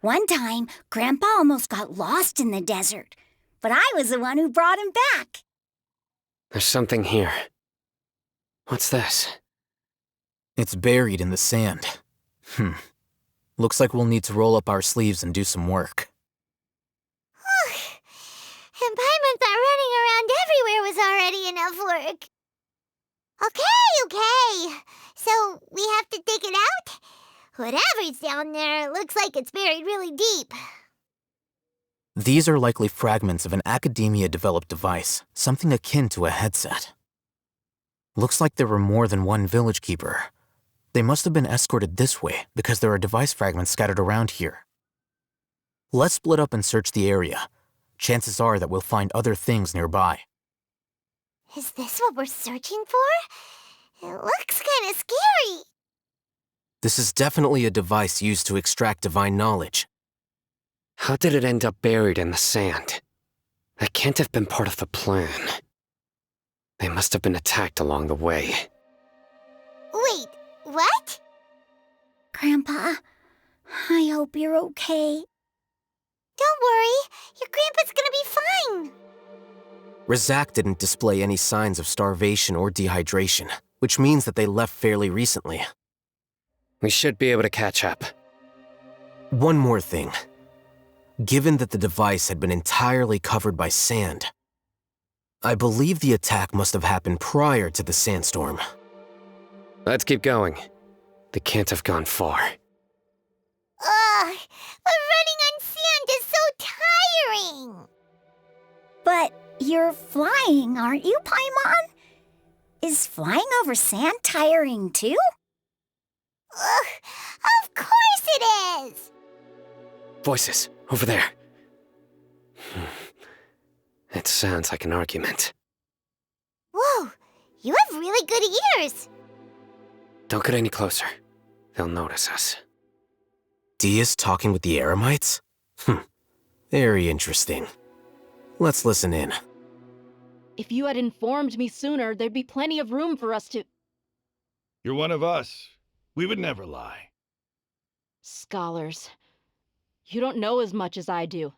One time, Grandpa almost got lost in the desert, but I was the one who brought him back. There's something here. What's this? It's buried in the sand. Looks like we'll need to roll up our sleeves and do some work. And Paimon thought running around everywhere was already enough work. Okay. So, we have to dig it out? Whatever's down there looks like it's buried really deep. These are likely fragments of an Academia-developed device, something akin to a headset. Looks like there were more than one village keeper. They must have been escorted this way because there are device fragments scattered around here. Let's split up and search the area. Chances are that we'll find other things nearby. Is this what we're searching for? It looks kinda scary. This is definitely a device used to extract divine knowledge. How did it end up buried in the sand? That can't have been part of the plan. They must have been attacked along the way. Wait, what? Grandpa, I hope you're okay. Don't worry, your grandpa's gonna be fine. Razak didn't display any signs of starvation or dehydration, which means that they left fairly recently. We should be able to catch up. One more thing. Given that the device had been entirely covered by sand, I believe the attack must have happened prior to the sandstorm. Let's keep going. They can't have gone far. But running on sand is so tiring. But you're flying, aren't you, Paimon? Is flying over sand tiring too? Of course it is! Voices, over there. It sounds like an argument. Whoa, you have really good ears. Don't get any closer. They'll notice us. Dia's talking with the Eremites? Very interesting. Let's listen in. If you had informed me sooner, there'd be plenty of room for us to... You're one of us. We would never lie. Scholars. You don't know as much as I do.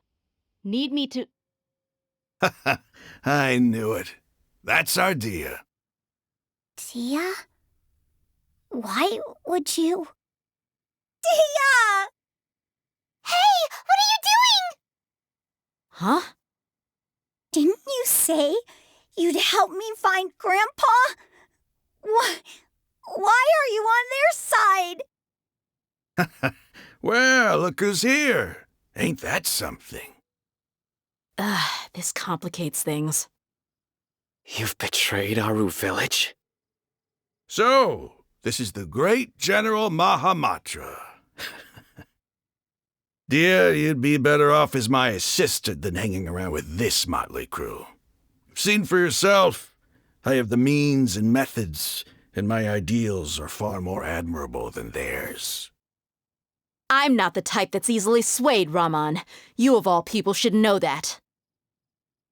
Need me to... I knew it. That's our Dia. Dia? Why would you... Dia! Hey, what are you doing? Huh? Didn't you say you'd help me find Grandpa? Why are you on their side? Well, look who's here. Ain't that something? This complicates things. You've betrayed Aru village? So, this is the great General Mahamatra. Dear, you'd be better off as my assistant than hanging around with this motley crew. You've seen for yourself. I have the means and methods, and my ideals are far more admirable than theirs. I'm not the type that's easily swayed, Raman. You of all people should know that.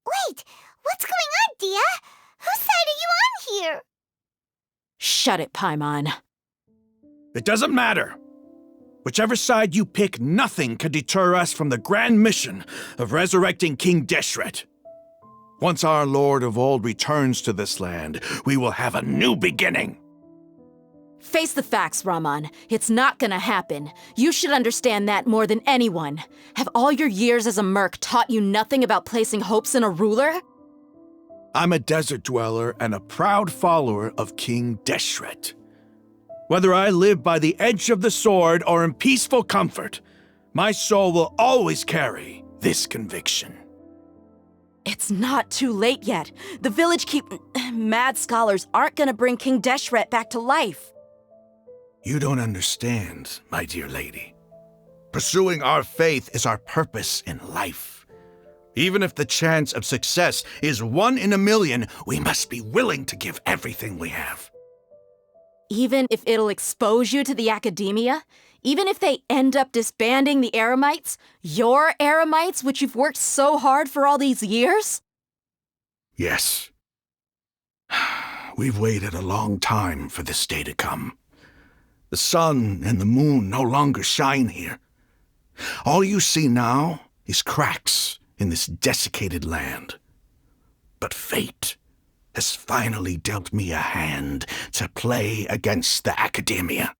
Wait, what's going on, Dia? Whose side are you on here? Shut it, Paimon. It doesn't matter. Whichever side you pick, nothing can deter us from the grand mission of resurrecting King Deshret. Once our Lord of Old returns to this land, we will have a new beginning. Face the facts, Raman. It's not gonna happen. You should understand that more than anyone. Have all your years as a merc taught you nothing about placing hopes in a ruler? I'm a desert dweller and a proud follower of King Deshret. Whether I live by the edge of the sword or in peaceful comfort, my soul will always carry this conviction. It's not too late yet. The village mad scholars aren't gonna bring King Deshret back to life. You don't understand, my dear lady. Pursuing our faith is our purpose in life. Even if the chance of success is 1 in a million, we must be willing to give everything we have. Even if it'll expose you to the academia? Even if they end up disbanding the Eremites? Your Eremites, which you've worked so hard for all these years? Yes. We've waited a long time for this day to come. The sun and the moon no longer shine here. All you see now is cracks in this desiccated land. But fate has finally dealt me a hand to play against the academia.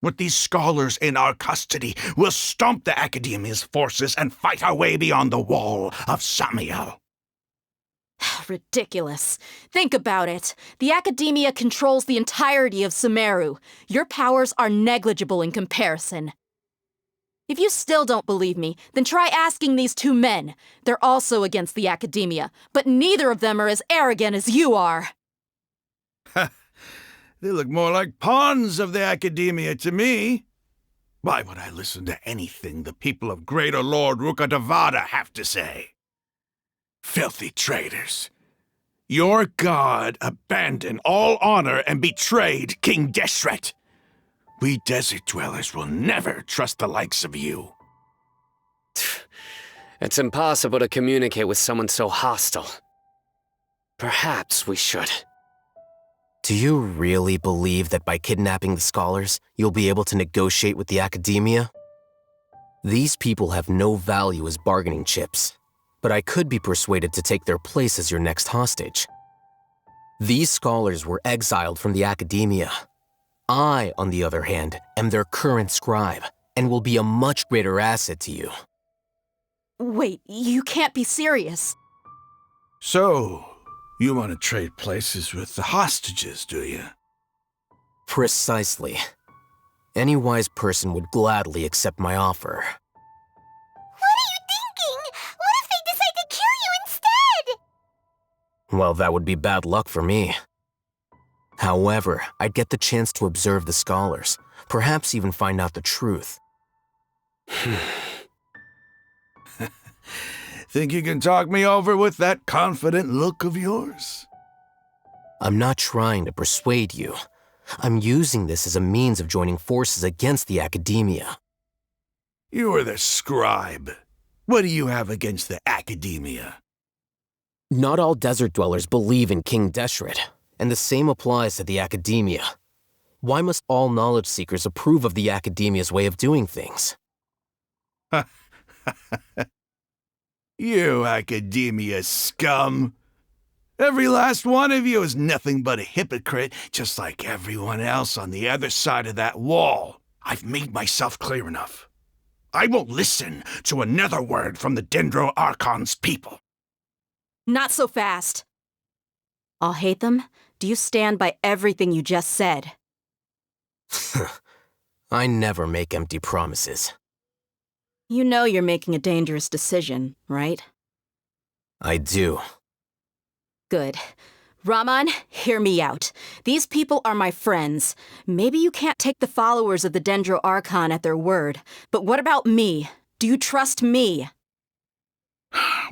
With these scholars in our custody, we'll stomp the academia's forces and fight our way beyond the wall of Samiel. Ridiculous. Think about it. The academia controls the entirety of Sumeru. Your powers are negligible in comparison. If you still don't believe me, then try asking these 2 men. They're also against the academia, but neither of them are as arrogant as you are. They look more like pawns of the academia to me. Why would I listen to anything the people of Greater Lord Rukkhadevada have to say? Filthy traitors. Your god abandoned all honor and betrayed King Deshret. We desert dwellers will never trust the likes of you. It's impossible to communicate with someone so hostile. Perhaps we should. Do you really believe that by kidnapping the scholars, you'll be able to negotiate with the academia? These people have no value as bargaining chips, but I could be persuaded to take their place as your next hostage. These scholars were exiled from the academia. I, on the other hand, am their current scribe, and will be a much greater asset to you. Wait, you can't be serious. So, you want to trade places with the hostages, do you? Precisely. Any wise person would gladly accept my offer. What are you thinking? What if they decide to kill you instead? Well, that would be bad luck for me. However, I'd get the chance to observe the scholars, perhaps even find out the truth. Think you can talk me over with that confident look of yours? I'm not trying to persuade you. I'm using this as a means of joining forces against the academia. You are the scribe. What do you have against the academia? Not all desert dwellers believe in King Deshret, and the same applies to the academia. Why must all knowledge seekers approve of the academia's way of doing things? You academia scum! Every last one of you is nothing but a hypocrite, just like everyone else on the other side of that wall. I've made myself clear enough. I won't listen to another word from the Dendro Archon's people. Not so fast. I'll hate them. Do you stand by everything you just said? I never make empty promises. You know you're making a dangerous decision, right? I do. Good. Raman, hear me out. These people are my friends. Maybe you can't take the followers of the Dendro Archon at their word, but what about me? Do you trust me?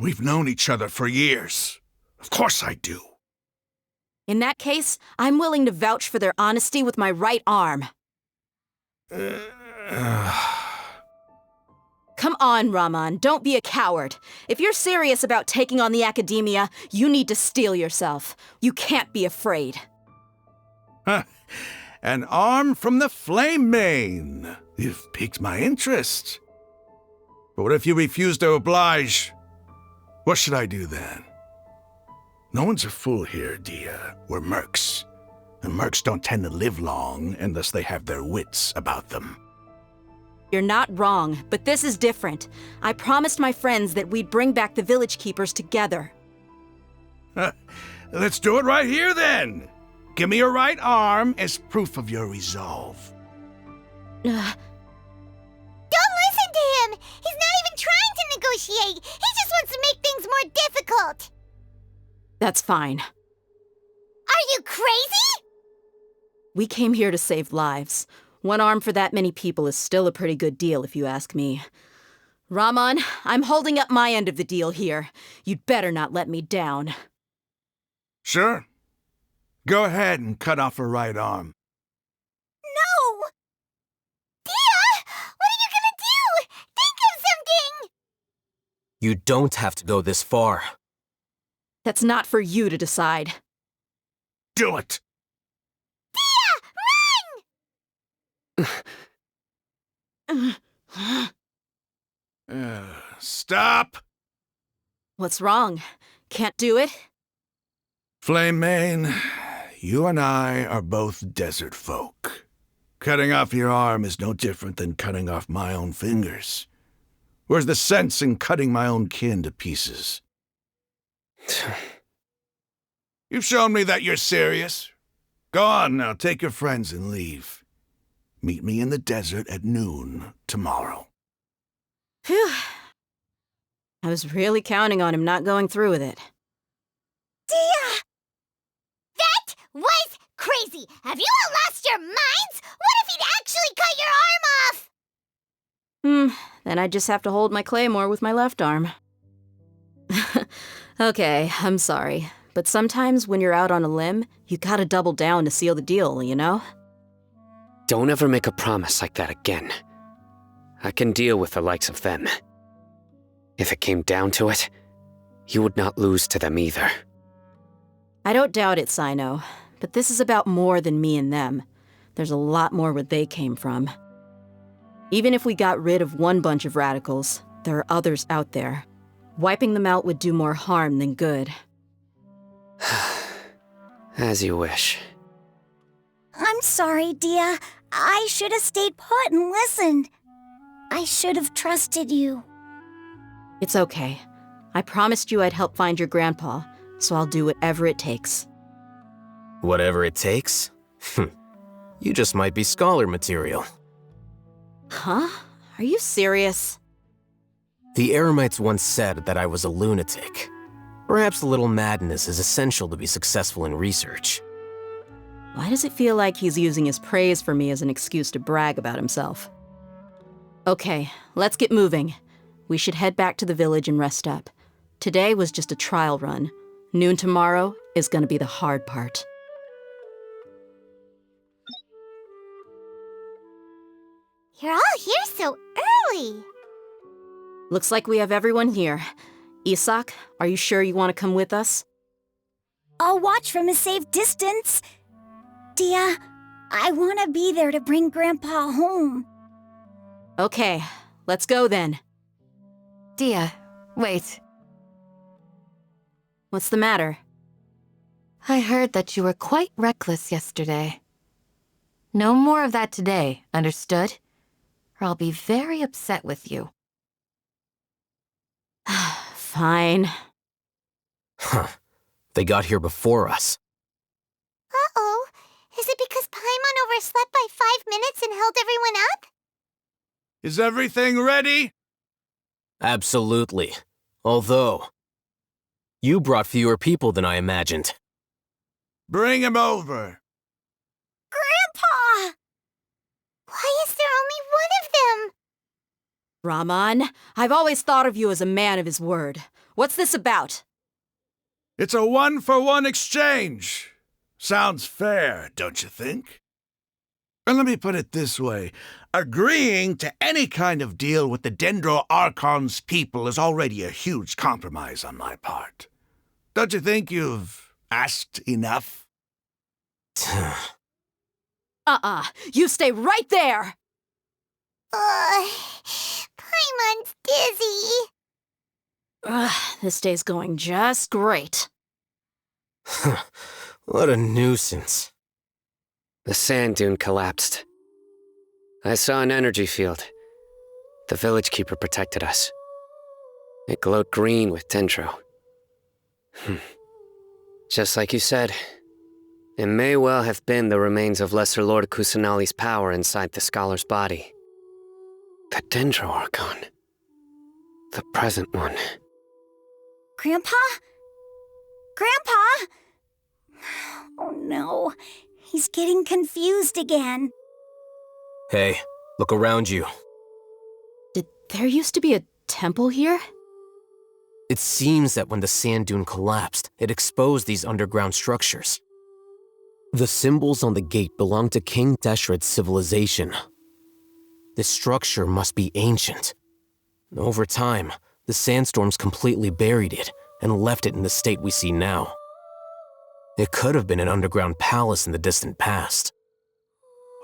We've known each other for years. Of course I do. In that case, I'm willing to vouch for their honesty with my right arm. Come on, Raman, don't be a coward. If you're serious about taking on the academia, you need to steel yourself. You can't be afraid. An arm from the Flame Mane. You've piqued my interest. But what if you refuse to oblige? What should I do then? No one's a fool here, Dia. We're mercs. And mercs don't tend to live long unless they have their wits about them. You're not wrong, but this is different. I promised my friends that we'd bring back the village keepers together. Let's do it right here then. Give me your right arm as proof of your resolve. Don't listen to him! He's not even trying to negotiate! He just wants to make things more difficult! That's fine. Are you crazy? We came here to save lives. One arm for that many people is still a pretty good deal, if you ask me. Rahman, I'm holding up my end of the deal here. You'd better not let me down. Sure. Go ahead and cut off her right arm. No! Dia! What are you gonna do? Think of something! You don't have to go this far. That's not for you to decide. Do it! Dia, run! Stop! What's wrong? Can't do it? Flame Mane, you and I are both desert folk. Cutting off your arm is no different than cutting off my own fingers. Where's the sense in cutting my own kin to pieces? You've shown me that you're serious. Go on now, take your friends and leave. Meet me in the desert at noon tomorrow. Phew. I was really counting on him not going through with it. Dia! That was crazy! Have you all lost your minds? What if he'd actually cut your arm off? Then I'd just have to hold my claymore with my left arm. Okay, I'm sorry. But sometimes when you're out on a limb, you gotta double down to seal the deal, you know? Don't ever make a promise like that again. I can deal with the likes of them. If it came down to it, you would not lose to them either. I don't doubt it, Sino. But this is about more than me and them. There's a lot more where they came from. Even if we got rid of one bunch of radicals, there are others out there. Wiping them out would do more harm than good. As you wish. I'm sorry, Dia. I should have stayed put and listened. I should have trusted you. It's okay. I promised you I'd help find your grandpa, so I'll do whatever it takes. Whatever it takes? You just might be scholar material. Huh? Are you serious? The Eremites once said that I was a lunatic. Perhaps a little madness is essential to be successful in research. Why does it feel like he's using his praise for me as an excuse to brag about himself? Okay, let's get moving. We should head back to the village and rest up. Today was just a trial run. Noon tomorrow is gonna be the hard part. You're all here so early. Looks like we have everyone here. Isak, are you sure you want to come with us? I'll watch from a safe distance. Dia, I want to be there to bring Grandpa home. Okay, let's go then. Dia, wait. What's the matter? I heard that you were quite reckless yesterday. No more of that today, understood? Or I'll be very upset with you. Fine. Huh. They got here before us. Uh-oh. Is it because Paimon overslept by 5 minutes and held everyone up? Is everything ready? Absolutely. Although, you brought fewer people than I imagined. Bring him over. Grandpa! Why is there only one of them? Rahman, I've always thought of you as a man of his word. What's this about? It's a 1-for-1 exchange. Sounds fair, don't you think? And let me put it this way. Agreeing to any kind of deal with the Dendro Archon's people is already a huge compromise on my part. Don't you think you've asked enough? You stay right there! Paimon's dizzy. This day's going just great. What a nuisance. The sand dune collapsed. I saw an energy field. The village keeper protected us. It glowed green with dendro. Just like you said, it may well have been the remains of Lesser Lord Kusanali's power inside the scholar's body. The dendro Archon. The present one. Grandpa? Grandpa? Oh no, he's getting confused again. Hey, look around you. Did there used to be a temple here? It seems that when the sand dune collapsed, it exposed these underground structures. The symbols on the gate belong to King Deshret's civilization. This structure must be ancient. Over time, the sandstorms completely buried it and left it in the state we see now. It could have been an underground palace in the distant past.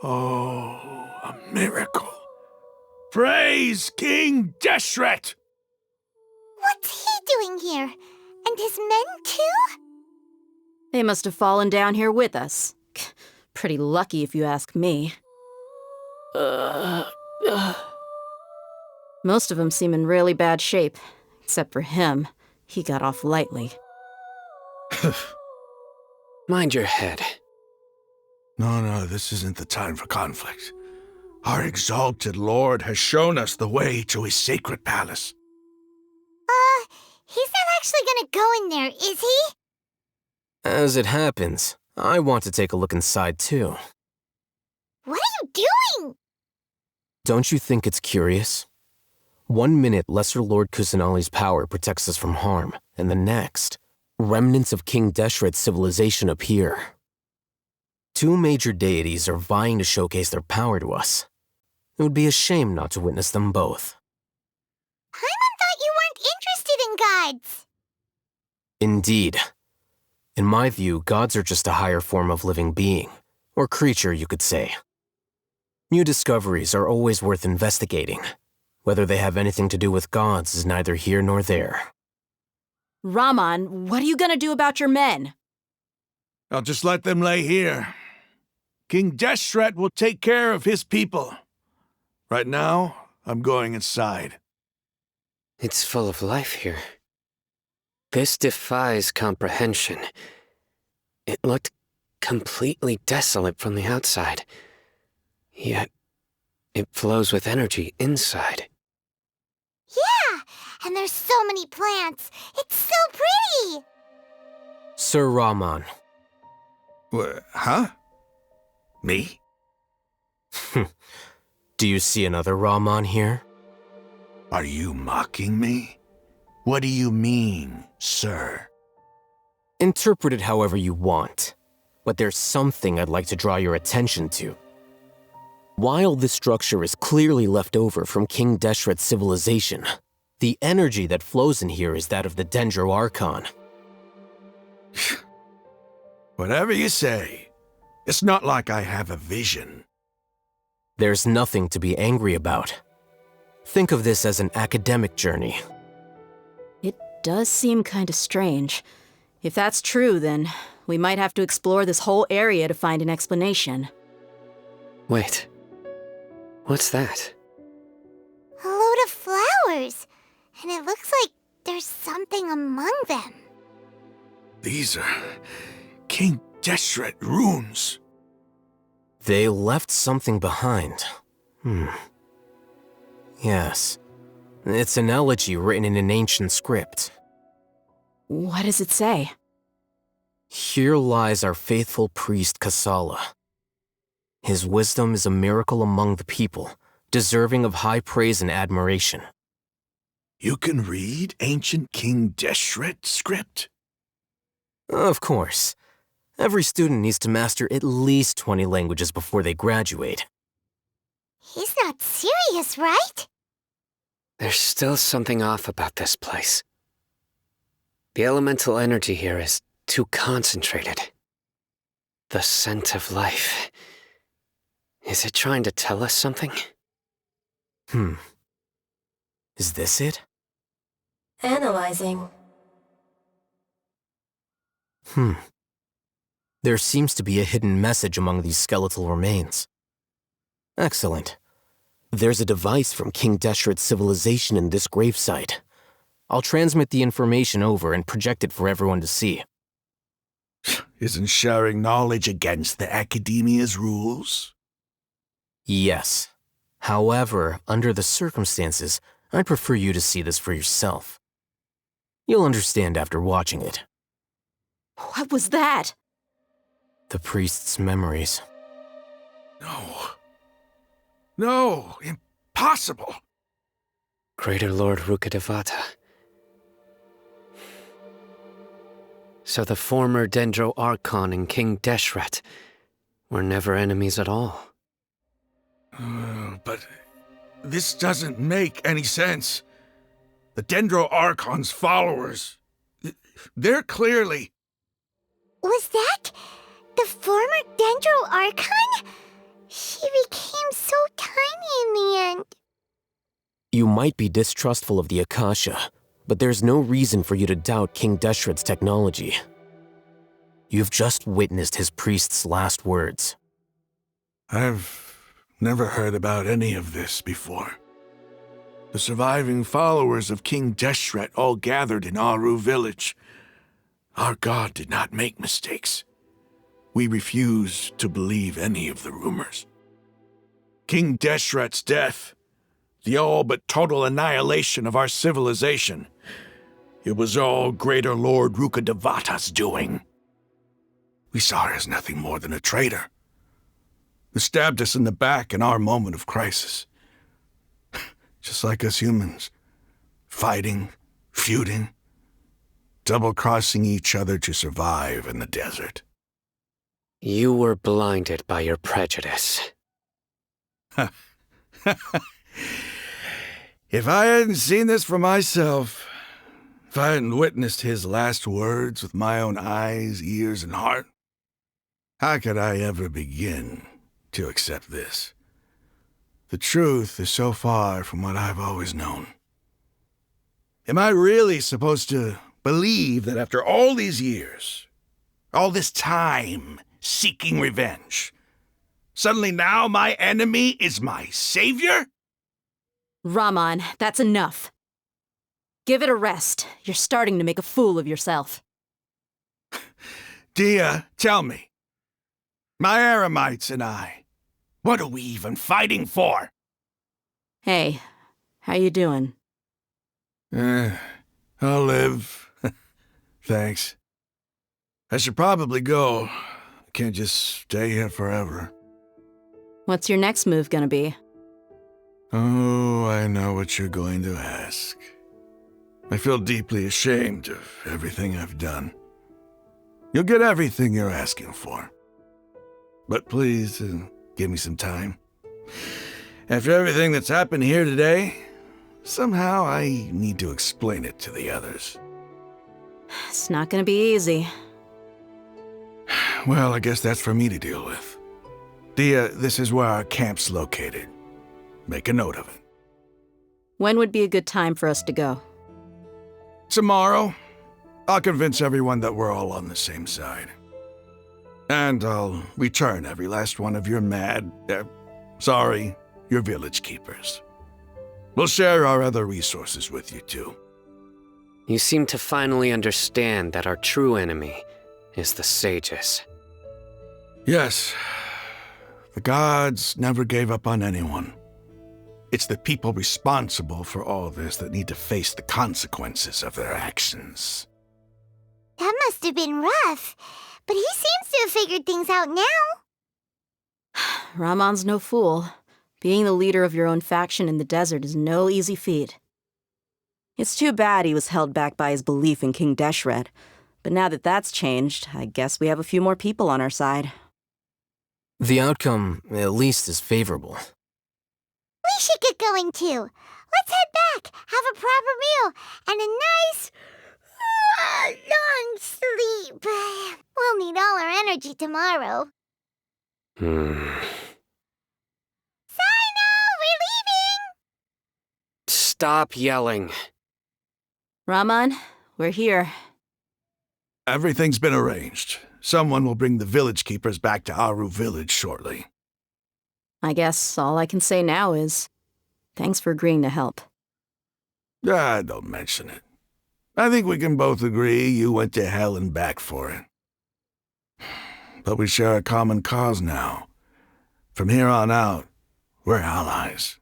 Oh, a miracle. Praise King Deshret! What's he doing here? And his men too? They must have fallen down here with us. Pretty lucky if you ask me. Most of them seem in really bad shape. Except for him. He got off lightly. Mind your head. No, this isn't the time for conflict. Our exalted lord has shown us the way to his sacred palace. He's not actually gonna go in there, is he? As it happens, I want to take a look inside too. What are you doing? Don't you think it's curious? 1 minute, Lesser Lord Kusanali's power protects us from harm, and the next, remnants of King Deshret's civilization appear. 2 major deities are vying to showcase their power to us. It would be a shame not to witness them both. Paimon thought you weren't interested in gods. Indeed. In my view, gods are just a higher form of living being, or creature, you could say. New discoveries are always worth investigating. Whether they have anything to do with gods is neither here nor there. Raman, what are you gonna do about your men? I'll just let them lay here. King Deshret will take care of his people. Right now, I'm going inside. It's full of life here. This defies comprehension. It looked completely desolate from the outside. Yet, it flows with energy inside. Yeah, and there's so many plants. It's so pretty! Sir Raman. Huh? Me? Do you see another Raman here? Are you mocking me? What do you mean, sir? Interpret it however you want, but there's something I'd like to draw your attention to. While this structure is clearly left over from King Deshret's civilization, the energy that flows in here is that of the Dendro Archon. Whatever you say. It's not like I have a vision. There's nothing to be angry about. Think of this as an academic journey. It does seem kinda strange. If that's true, then we might have to explore this whole area to find an explanation. Wait. What's that? A load of flowers. And it looks like there's something among them. These are King Deshret runes. They left something behind. Yes. It's an elegy written in an ancient script. What does it say? Here lies our faithful priest Kasala. His wisdom is a miracle among the people, deserving of high praise and admiration. You can read ancient King Deshret script? Of course. Every student needs to master at least 20 languages before they graduate. He's not serious, right? There's still something off about this place. The elemental energy here is too concentrated. The scent of life. Is it trying to tell us something? Is this it? Analyzing. There seems to be a hidden message among these skeletal remains. Excellent. There's a device from King Deshret's civilization in this gravesite. I'll transmit the information over and project it for everyone to see. Isn't sharing knowledge against the Academia's rules? Yes. However, under the circumstances, I'd prefer you to see this for yourself. You'll understand after watching it. What was that? The priest's memories. No, impossible. Greater Lord Rukkhadevata. So the former Dendro Archon and King Deshret were never enemies at all. But this doesn't make any sense. The Dendro Archon's followers, they're clearly... Was that the former Dendro Archon? She became so tiny in the end. You might be distrustful of the Akasha, but there's no reason for you to doubt King Deshret's technology. You've just witnessed his priest's last words. I've never heard about any of this before. The surviving followers of King Deshret all gathered in Aru village. Our god did not make mistakes. We refuse to believe any of the rumors. King Deshret's death, the all but total annihilation of our civilization, it was all Greater Lord Rukkhadevata's doing. We saw her as nothing more than a traitor, who stabbed us in the back in our moment of crisis. Just like us humans, fighting, feuding, double-crossing each other to survive in the desert. You were blinded by your prejudice. If I hadn't seen this for myself, if I hadn't witnessed his last words with my own eyes, ears, and heart, how could I ever begin to accept this? The truth is so far from what I've always known. Am I really supposed to believe that after all these years, all this time seeking revenge, suddenly now my enemy is my savior? Raman, that's enough. Give it a rest. You're starting to make a fool of yourself. Dia, tell me. My Eremites and I, what are we even fighting for? Hey, how you doing? I'll live. Thanks. I should probably go. I can't just stay here forever. What's your next move gonna be? Oh, I know what you're going to ask. I feel deeply ashamed of everything I've done. You'll get everything you're asking for. But please, give me some time. After everything that's happened here today, somehow I need to explain it to the others. It's not gonna be easy. Well, I guess that's for me to deal with. Dia, this is where our camp's located. Make a note of it. When would be a good time for us to go? Tomorrow, I'll convince everyone that we're all on the same side. And I'll return every last one of your your village keepers. We'll share our other resources with you too. You seem to finally understand that our true enemy is the sages. Yes, the gods never gave up on anyone. It's the people responsible for all this that need to face the consequences of their actions. That must have been rough, but he seems to have figured things out now. Ramon's no fool. Being the leader of your own faction in the desert is no easy feat. It's too bad he was held back by his belief in King Deshret, but now that that's changed, I guess we have a few more people on our side. The outcome, at least, is favorable. We should get going too. Let's head back, have a proper meal, and a nice, long sleep. We'll need all our energy tomorrow. Stop yelling. Raman, we're here. Everything's been arranged. Someone will bring the village keepers back to Aru village shortly. I guess all I can say now is, thanks for agreeing to help. Don't mention it. I think we can both agree you went to hell and back for it. But we share a common cause now. From here on out, we're allies.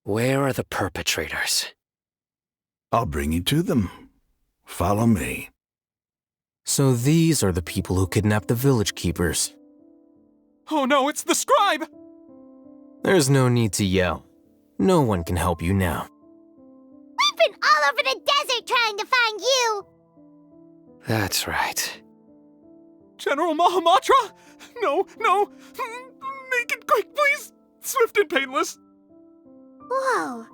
Where are the perpetrators? I'll bring you to them. Follow me. So these are the people who kidnapped the village keepers. Oh no, it's the scribe! There's no need to yell. No one can help you now. We've been all over the desert trying to find you! That's right. General Mahamatra? No. Make it quick, please! Swift and painless. Whoa.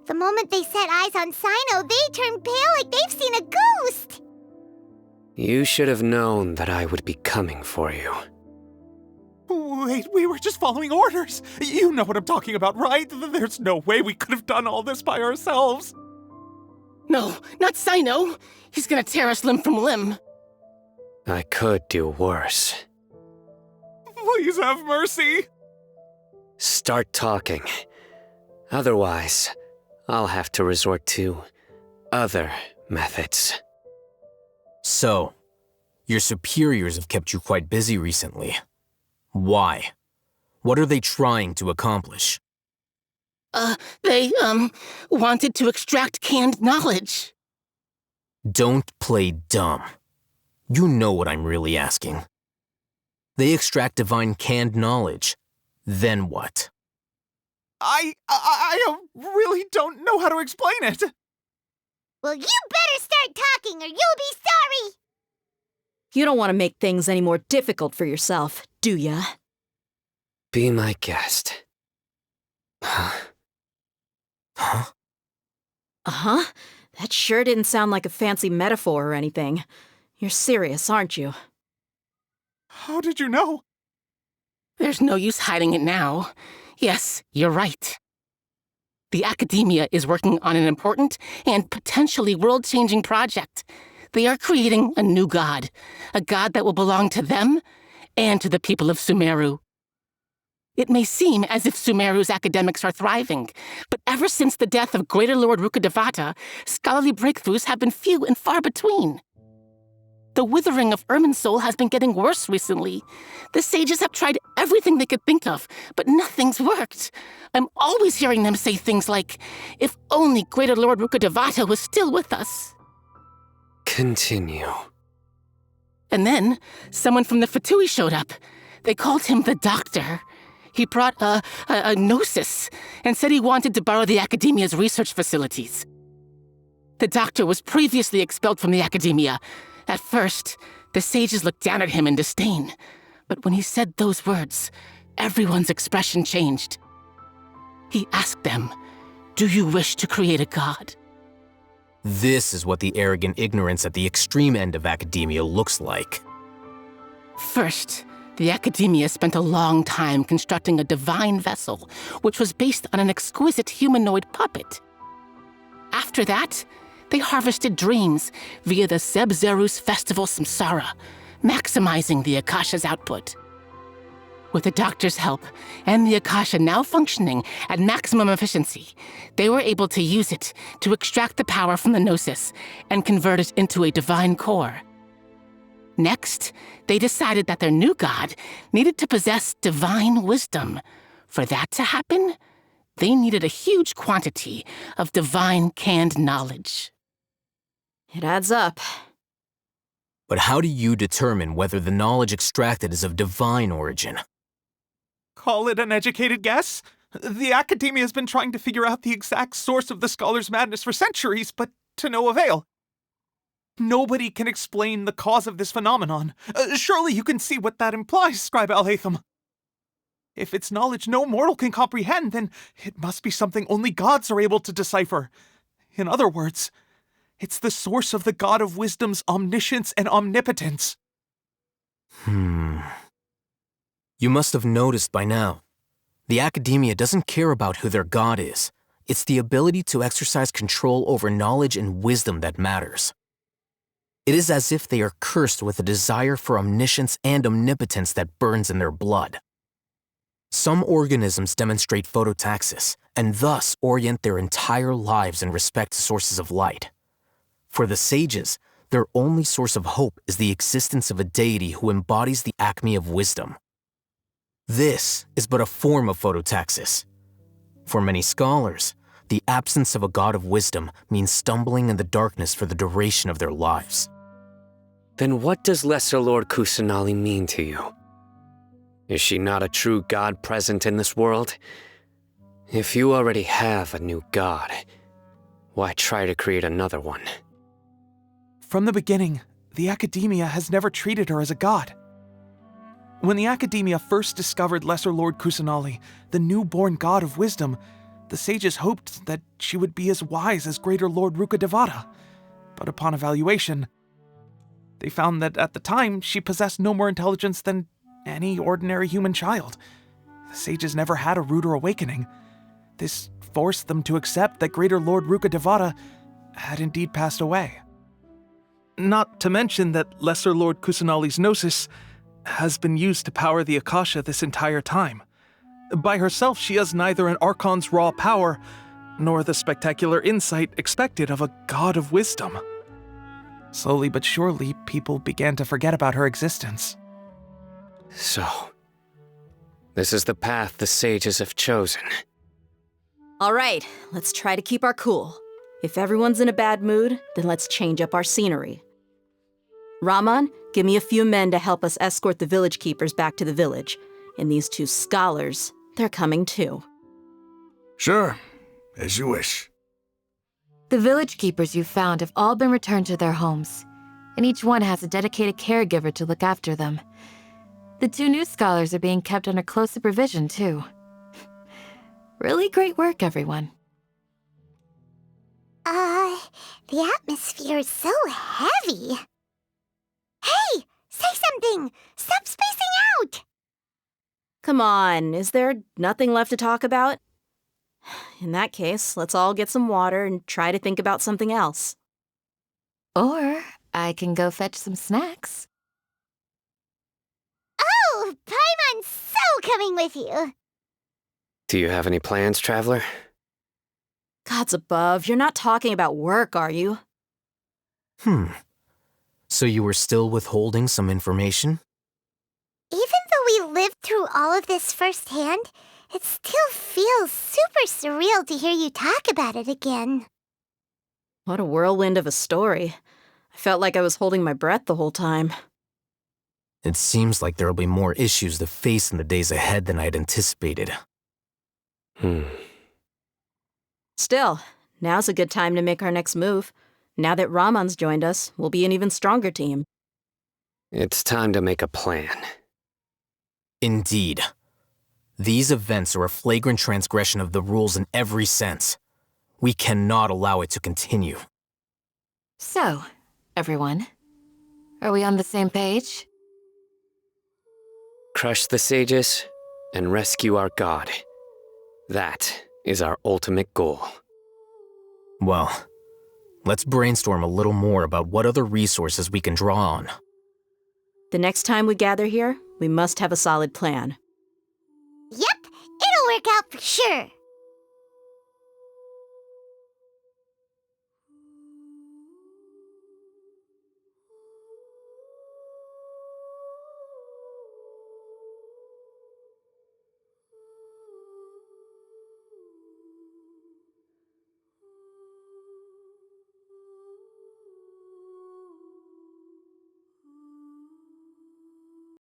The moment they set eyes on Sino, they turned pale like they've seen a ghost! You should have known that I would be coming for you. Wait, we were just following orders. You know what I'm talking about, right? There's no way we could have done all this by ourselves. No, not Sino. He's gonna tear us limb from limb. I could do worse. Please have mercy. Start talking. Otherwise, I'll have to resort to other methods. So, your superiors have kept you quite busy recently. Why? What are they trying to accomplish? They wanted to extract canned knowledge. Don't play dumb. You know what I'm really asking. They extract divine canned knowledge. Then what? I really don't know how to explain it. Well, you better start talking or you'll be sorry! You don't want to make things any more difficult for yourself, do ya? Be my guest. Uh-huh? That sure didn't sound like a fancy metaphor or anything. You're serious, aren't you? How did you know? There's no use hiding it now. Yes, you're right. The Academia is working on an important and potentially world-changing project. They are creating a new god, a god that will belong to them and to the people of Sumeru. It may seem as if Sumeru's academics are thriving, but ever since the death of Greater Lord Rukkhadevata, scholarly breakthroughs have been few and far between. The withering of Irminsul has been getting worse recently. The sages have tried everything they could think of, but nothing's worked. I'm always hearing them say things like, if only Greater Lord Rukkhadevata was still with us. Continue. And then, someone from the Fatui showed up. They called him the Doctor. He brought a gnosis and said he wanted to borrow the Academia's research facilities. The Doctor was previously expelled from the Academia. At first, the sages looked down at him in disdain. But when he said those words, everyone's expression changed. He asked them, "Do you wish to create a god?" This is what the arrogant ignorance at the extreme end of academia looks like. First, the Academia spent a long time constructing a divine vessel, which was based on an exquisite humanoid puppet. After that, they harvested dreams via the Zeb-Zerus Festival Samsara, maximizing the Akasha's output. With the Doctor's help, and the Akasha now functioning at maximum efficiency, they were able to use it to extract the power from the Gnosis and convert it into a divine core. Next, they decided that their new god needed to possess divine wisdom. For that to happen, they needed a huge quantity of divine canned knowledge. It adds up. But how do you determine whether the knowledge extracted is of divine origin? Call it an educated guess? The Academia has been trying to figure out the exact source of the scholar's madness for centuries, but to no avail. Nobody can explain the cause of this phenomenon. Surely you can see what that implies, Scribe Al-Haytham. If it's knowledge no mortal can comprehend, then it must be something only gods are able to decipher. In other words, it's the source of the God of Wisdom's omniscience and omnipotence. You must have noticed by now. The Academia doesn't care about who their god is. It's the ability to exercise control over knowledge and wisdom that matters. It is as if they are cursed with a desire for omniscience and omnipotence that burns in their blood. Some organisms demonstrate phototaxis, and thus orient their entire lives in respect to sources of light. For the sages, their only source of hope is the existence of a deity who embodies the acme of wisdom. This is but a form of phototaxis. For many scholars, the absence of a god of wisdom means stumbling in the darkness for the duration of their lives. Then what does Lesser Lord Kusanali mean to you? Is she not a true god present in this world? If you already have a new god, why try to create another one? From the beginning, the Academia has never treated her as a god. When the Academia first discovered Lesser Lord Kusanali, the newborn god of wisdom, the sages hoped that she would be as wise as Greater Lord Rukkhadevata. But upon evaluation, they found that at the time she possessed no more intelligence than any ordinary human child. The sages never had a ruder awakening. This forced them to accept that Greater Lord Rukkhadevata had indeed passed away. Not to mention that Lesser Lord Kusanali's gnosis has been used to power the Akasha this entire time. By herself, she has neither an Archon's raw power, nor the spectacular insight expected of a god of wisdom. Slowly but surely, people began to forget about her existence. So, this is the path the sages have chosen. All right, let's try to keep our cool. If everyone's in a bad mood, then let's change up our scenery. Raman, give me a few men to help us escort the village keepers back to the village. And these two scholars, they're coming too. Sure, as you wish. The village keepers you found have all been returned to their homes, and each one has a dedicated caregiver to look after them. The two new scholars are being kept under close supervision, too. Really great work, everyone. The atmosphere is so heavy. Hey, say something! Stop spacing out! Come on, is there nothing left to talk about? In that case, let's all get some water and try to think about something else. Or I can go fetch some snacks. Oh, Paimon's so coming with you! Do you have any plans, Traveler? Gods above, you're not talking about work, are you? So you were still withholding some information? Even though we lived through all of this firsthand, it still feels super surreal to hear you talk about it again. What a whirlwind of a story. I felt like I was holding my breath the whole time. It seems like there'll be more issues to face in the days ahead than I'd anticipated. Still, now's a good time to make our next move. Now that Raman's joined us, we'll be an even stronger team. It's time to make a plan. Indeed. These events are a flagrant transgression of the rules in every sense. We cannot allow it to continue. So, everyone, are we on the same page? Crush the sages and rescue our god. That is our ultimate goal. Well, let's brainstorm a little more about what other resources we can draw on. The next time we gather here, we must have a solid plan. Yep, it'll work out for sure.